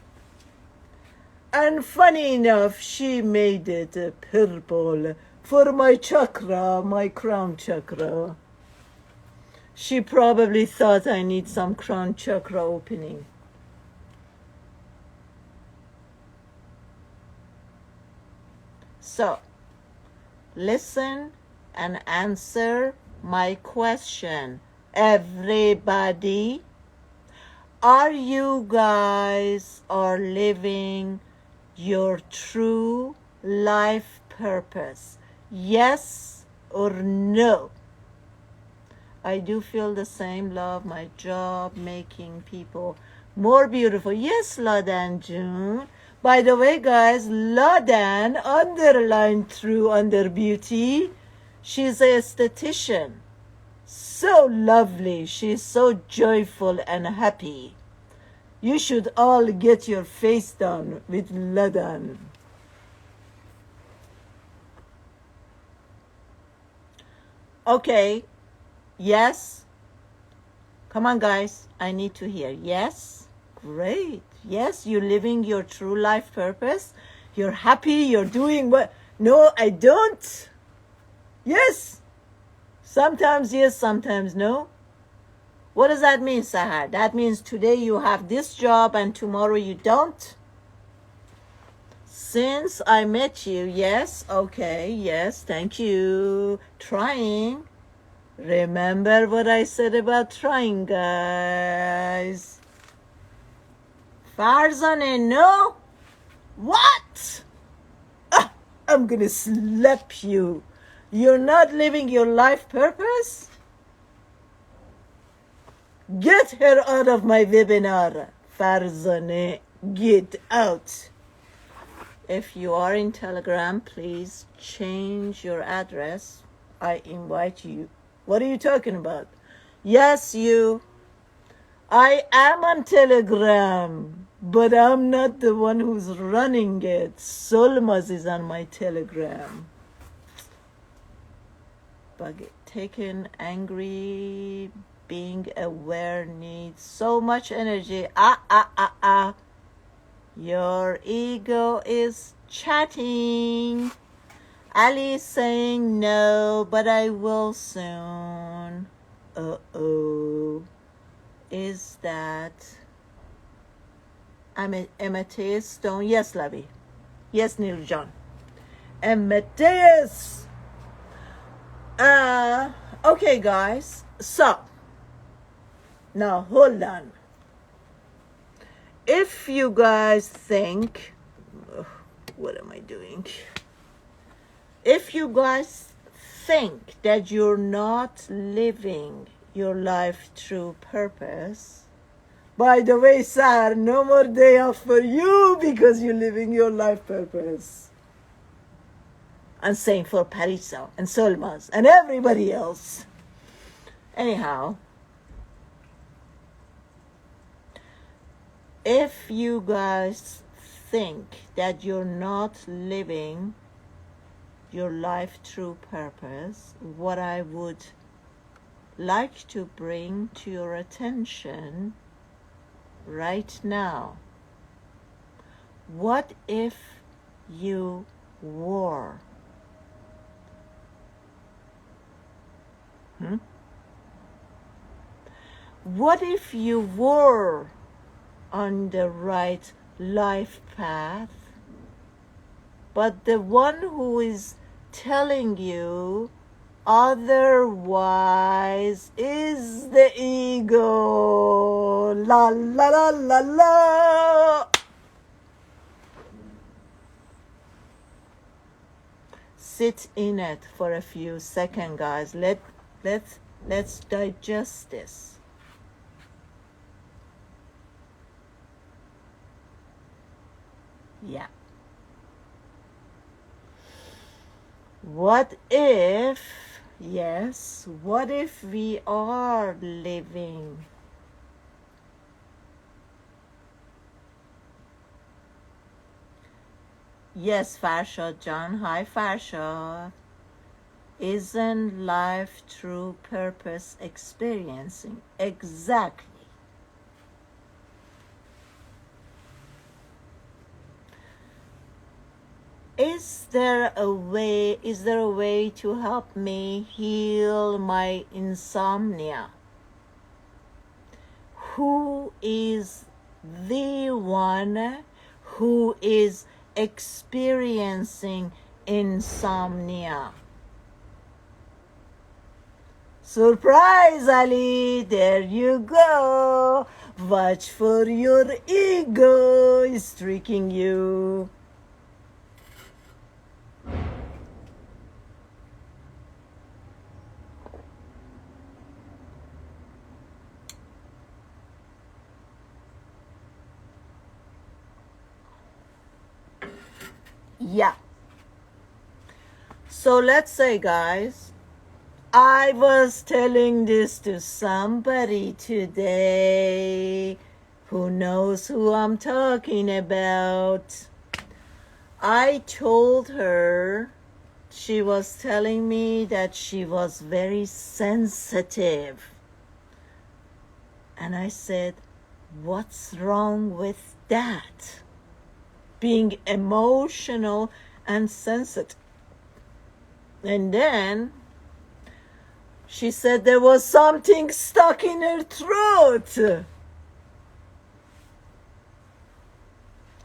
funny enough, she made it purple for my chakra, my crown chakra. She probably thought I need some crown chakra opening. So, listen and answer my question. Everybody, are you guys are living your true life purpose? Yes or no? I do feel the same. Love my job, making people more beautiful. Yes, Ladan June. By the way, guys, Ladan, underlined through under beauty, she's an esthetician. So lovely. She's so joyful and happy. You should all get your face done with Ladan. Okay. Yes. Come on, guys. I need to hear. Yes. Great. Yes, you're living your true life purpose. You're happy. You're doing what? No, I don't. Yes. Sometimes yes, sometimes no. What does that mean, Sahar? That means today you have this job and tomorrow you don't? Since I met you, yes. Okay, yes. Thank you. Trying. Remember what I said about trying, guys. Farzaneh, no? What? Ah, I'm gonna slap you. You're not living your life purpose? Get her out of my webinar. Farzaneh, get out. If you are in Telegram, please change your address. I invite you. What are you talking about? Yes, you. I am on Telegram, but I'm not the one who's running it. Solmaz is on my Telegram. Bug it. Taken, angry, being aware needs so much energy. Your ego is chatting. Ali is saying no, but I will soon. Uh-oh. Is that amethyst stone? Yes, Lavi. Yes, Niljan. Amethyst. Okay, guys. So, Now, hold on. If you guys think, what am I doing? If you guys think that you're not living your life through purpose, by the way, sir, no more day off for you because you're living your life purpose. I'm saying for Parisa and Solmaz and everybody else. Anyhow, if you guys think that you're not living your life through purpose, what I would like to bring to your attention right now, what if you were? What if you were on the right life path, but the one who is telling you otherwise is the ego? La la la la la. Sit in it for a few seconds, guys. Let's digest this. Yeah. What if, yes, what if we are living yes, Farshad John, hi Farshad. Isn't life through purpose experiencing? Exactly. Is there a way to help me heal my insomnia? Who is the one who is experiencing insomnia? Surprise, Ali, there you go. Watch for your ego is tricking you. Yeah. So let's say, guys, I was telling this to somebody today who knows who I'm talking about. I told her, she was telling me that she was very sensitive. And I said, what's wrong with that? Being emotional and sensitive. And then she said there was something stuck in her throat.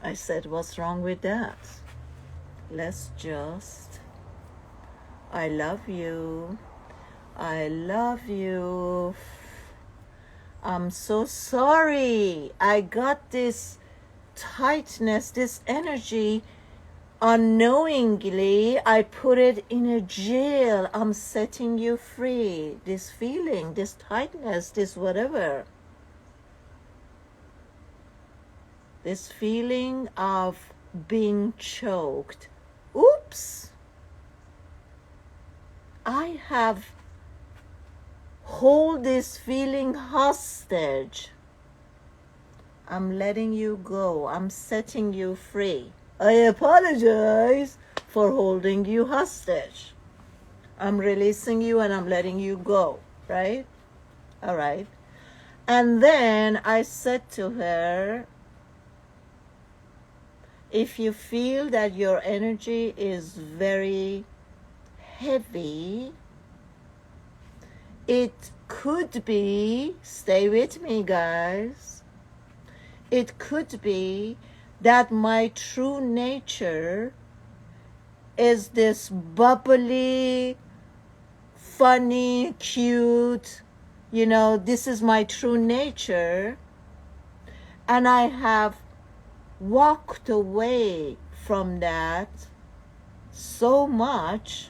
I said, what's wrong with that? Let's just, I love you. I love you. I'm so sorry. I got this tightness, this energy, unknowingly. I put it in a jail. I'm setting you free. This feeling, this tightness, this whatever. This feeling of being choked. Oops. I have hold this feeling hostage. I'm letting you go. I'm setting you free. I apologize for holding you hostage. I'm releasing you and I'm letting you go, right? All right. And then I said to her, if you feel that your energy is very heavy, it could be, stay with me, guys, it could be that my true nature is this bubbly, funny, cute, you know, this is my true nature, and I have walked away from that so much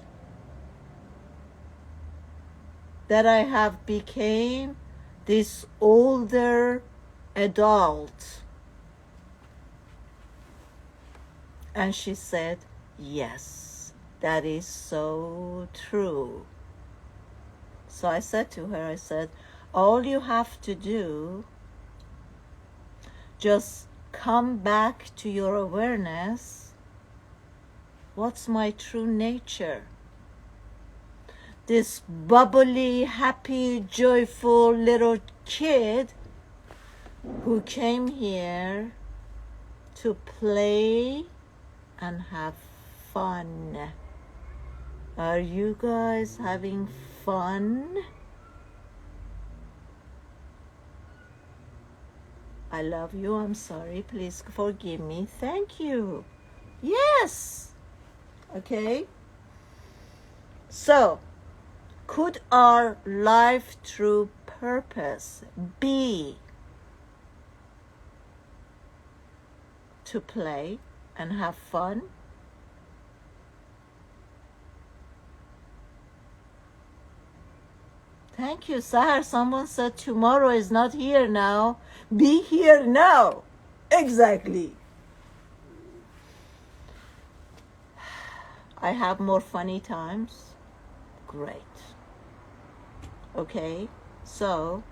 that I have become this older adult. And she said, yes, that is so true. So I said to her, I said, all you have to do, just come back to your awareness. What's my true nature? This bubbly, happy, joyful little kid who came here to play and have fun. Are you guys having fun? I love you. I'm sorry. Please forgive me. Thank you. Yes. Okay. So, could our life true purpose be to play and have fun? Thank you, Sahar. Someone said tomorrow is not here now. Be here now. Exactly. I have more funny times. Great. Okay, so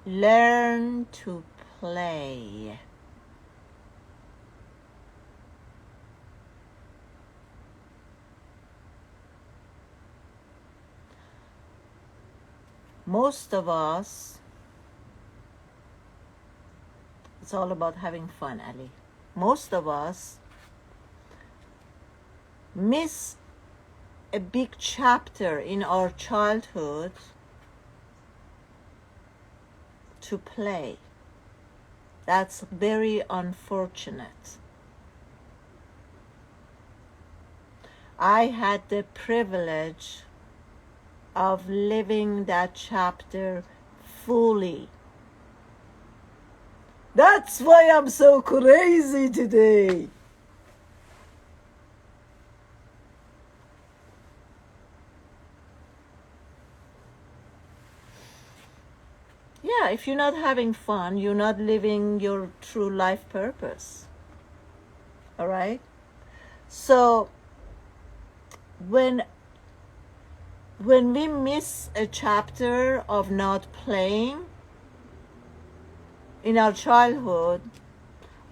learn to play. Most of us, it's all about having fun, Ali. Most of us miss a big chapter in our childhood to play. That's very unfortunate. I had the privilege of living that chapter fully. That's why I'm so crazy today. Yeah, if you're not having fun, you're not living your true life purpose. All right? So, when we miss a chapter of not playing in our childhood,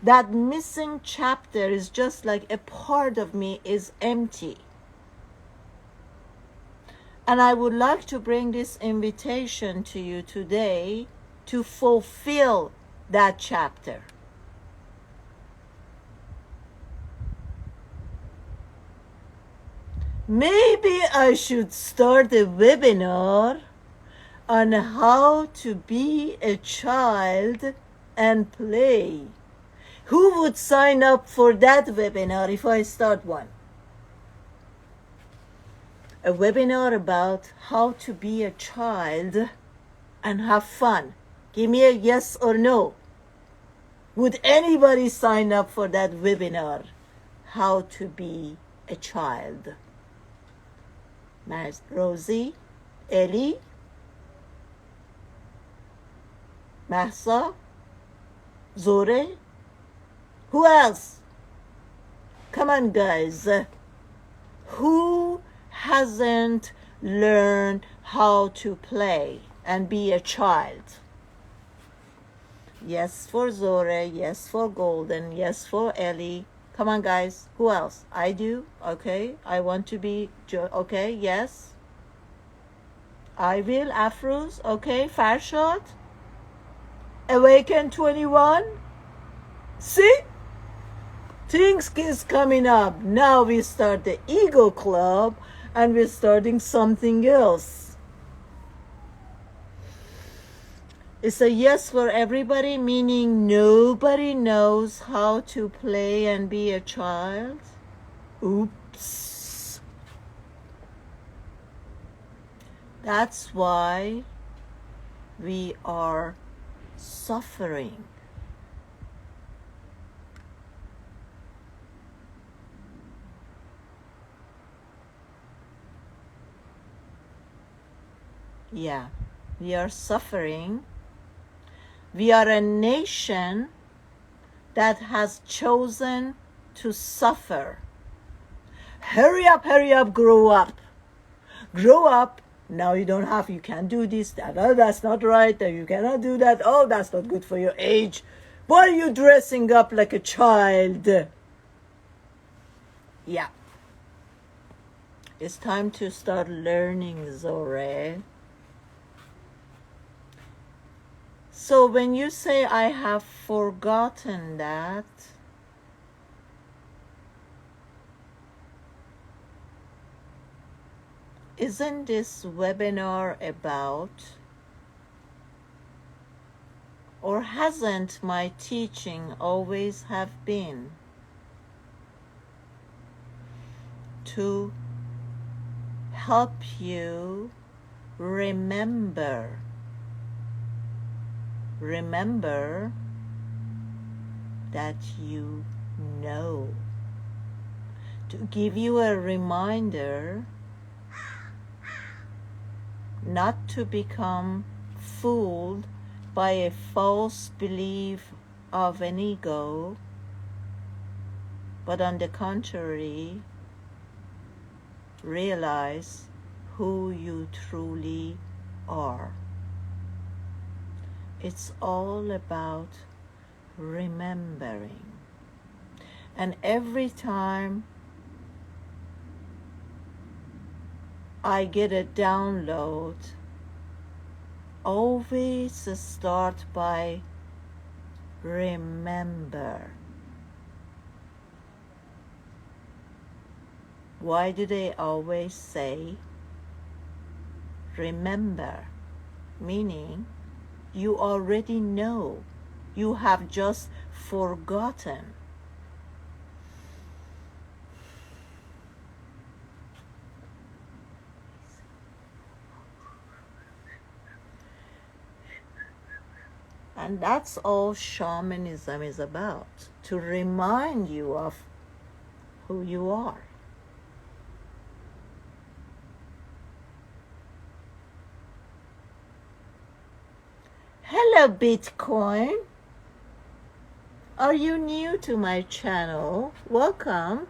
that missing chapter is just like a part of me is empty. And I would like to bring this invitation to you today to fulfill that chapter. Maybe I should start a webinar on how to be a child and play. Who would sign up for that webinar if I start one? A webinar about how to be a child and have fun. Give me a yes or no. Would anybody sign up for that webinar? How to be a child. Rosie, Ellie, Mahsa, Zore. Who else? Come on, guys. Who hasn't learned how to play and be a child? Yes for Zore, yes for Golden, yes for Ellie. Come on, guys. Who else? I do. Okay. I want to be. Okay. Yes. I will. Afros. Okay. Farshad. Awaken 21. See? Things is coming up. Now we start the Ego Club and we're starting something else. It's a yes for everybody, meaning nobody knows how to play and be a child. Oops. That's why we are suffering. Yeah, we are suffering. We are a nation that has chosen to suffer. Hurry up, grow up. Grow up. Now you don't have, you can't do this, that, oh, that's not right, you cannot do that, oh, that's not good for your age. Why are you dressing up like a child? Yeah. It's time to start learning, Zore. So when you say, I have forgotten that, isn't this webinar about, or hasn't my teaching always have been, to help you remember that you know, to give you a reminder not to become fooled by a false belief of an ego, but on the contrary, realize who you truly are. It's all about remembering. And every time I get a download, always start by remember. Why do they always say remember? Meaning you already know, you have just forgotten. And that's all shamanism is about, to remind you of who you are. Hello, Bitcoin. Are you new to my channel? Welcome.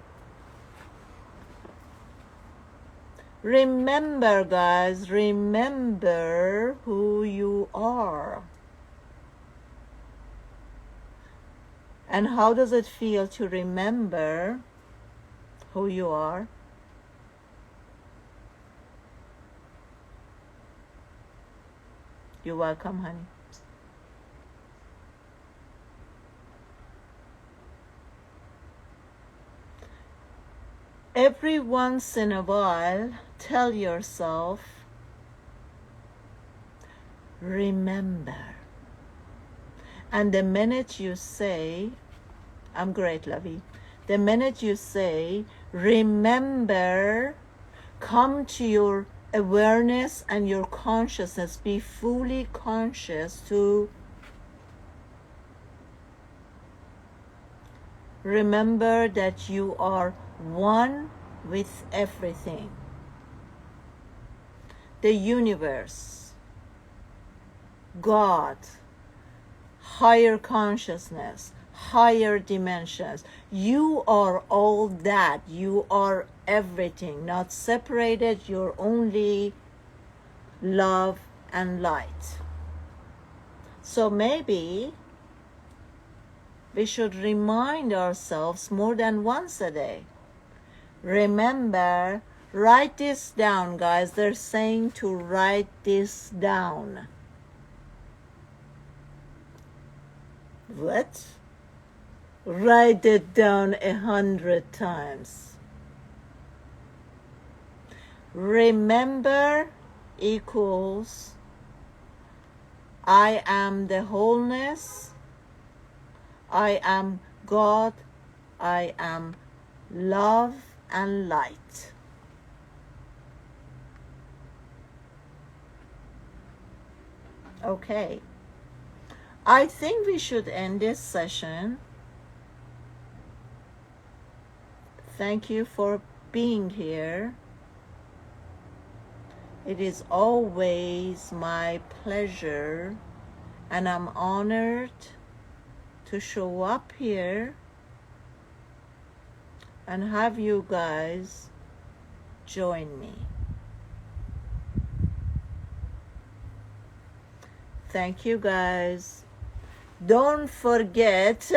Remember, guys, remember who you are. And how does it feel to remember who you are? You're welcome, honey. Every once in a while, tell yourself, remember. And the minute you say, I'm great, lovey. The minute you say, remember, come to your awareness and your consciousness, be fully conscious to remember that you are one with everything. The universe, God, higher consciousness, higher dimensions. You are all that. You are everything, not separated. You're only love and light. So maybe we should remind ourselves more than once a day. Remember, write this down, guys. They're saying to write this down. What? Write it down 100 times. Remember equals I am the wholeness, I am God, I am love and light. Okay, I think we should end this session. Thank you for being here. It is always my pleasure, and I'm honored to show up here and have you guys join me. Thank you guys. Don't forget,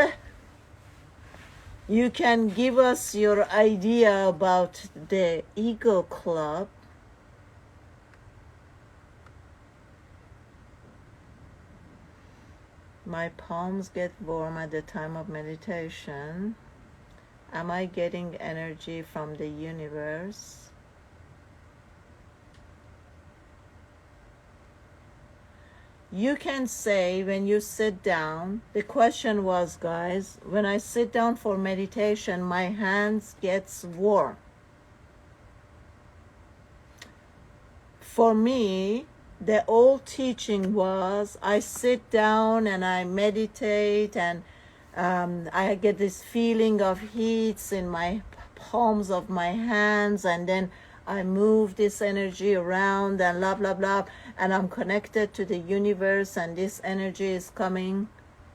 you can give us your idea about the Ego Club. My palms get warm at the time of meditation. Am I getting energy from the universe? You can say when you sit down, the question was, guys, when I sit down for meditation, my hands gets warm. For me, the old teaching was I sit down and I meditate, and I get this feeling of heats in my palms of my hands, and then I move this energy around and blah, blah, blah, and I'm connected to the universe, and this energy is coming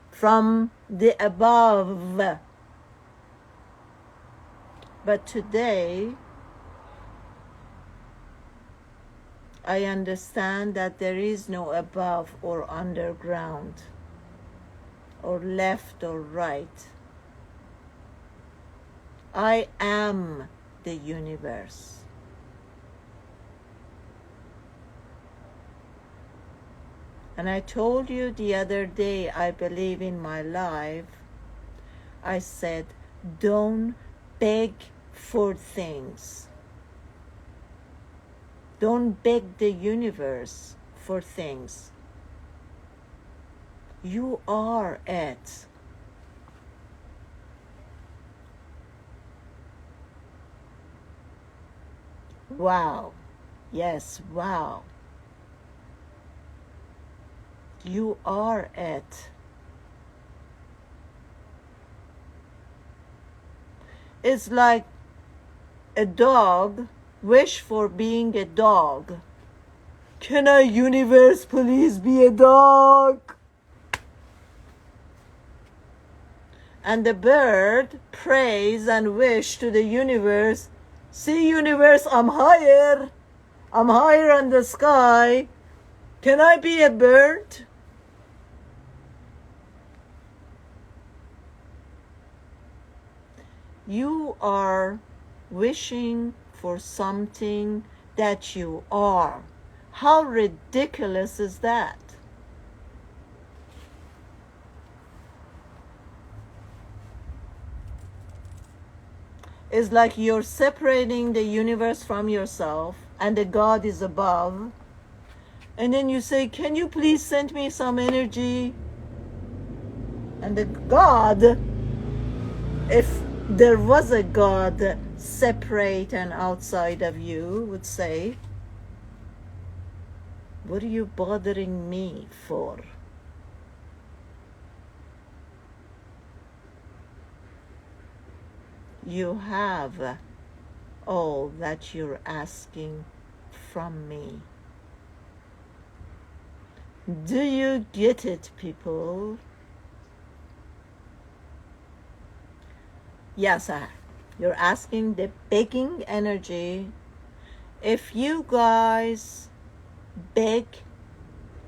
from the above. But today, I understand that there is no above or underground, or left or right. I am the universe. And I told you the other day, I believe in my life, I said, don't beg for things. Don't beg the universe for things. You are it. Wow. Yes, wow. You are it. It's like a dog wish for being a dog. Can a universe please be a dog? And the bird prays and wish to the universe, see universe, I'm higher in the sky. Can I be a bird? You are wishing for something that you are. How ridiculous is that? It's like you're separating the universe from yourself, and the God is above. And then you say, can you please send me some energy? And the God, if there was a God separate and outside of you, would say, what are you bothering me for? You have all that you're asking from me. Do you get it, people? Yes, you're asking the begging energy. If you guys beg,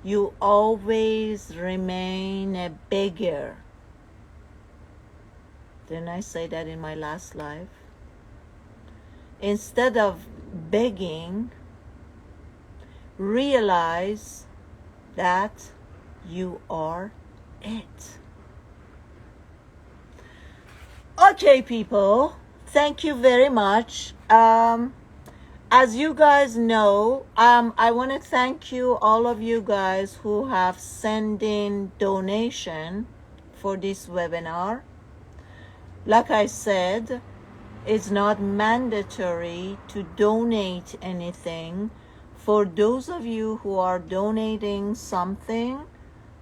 you always remain a beggar. Didn't I say that in my last life? Instead of begging, realize that you are it. Okay, people, thank you very much. as you guys know, I want to thank you, all of you guys who have sent in donation for this webinar. Like I said, it's not mandatory to donate anything. For those of you who are donating something,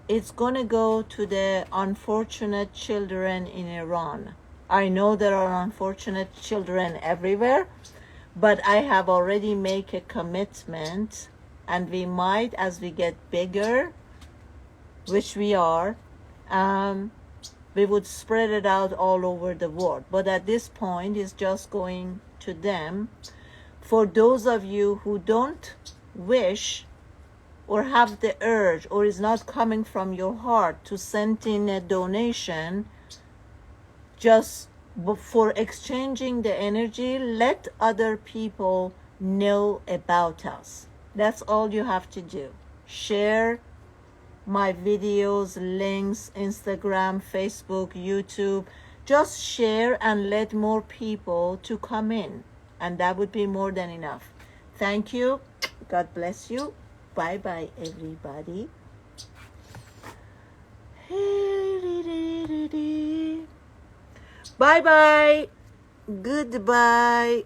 it's going to go to the unfortunate children in Iran. I know there are unfortunate children everywhere, but I have already made a commitment, and we might, as we get bigger, which we are, we would spread it out all over the world. But at this point, it's just going to them. For those of you who don't wish or have the urge, or is not coming from your heart to send in a donation, just for exchanging the energy, let other people know about us. That's all you have to do. Share my videos, links, Instagram, Facebook, YouTube. Just share and let more people to come in, and that would be more than enough. Thank you. God bless you. Bye bye, everybody. Bye bye. Goodbye.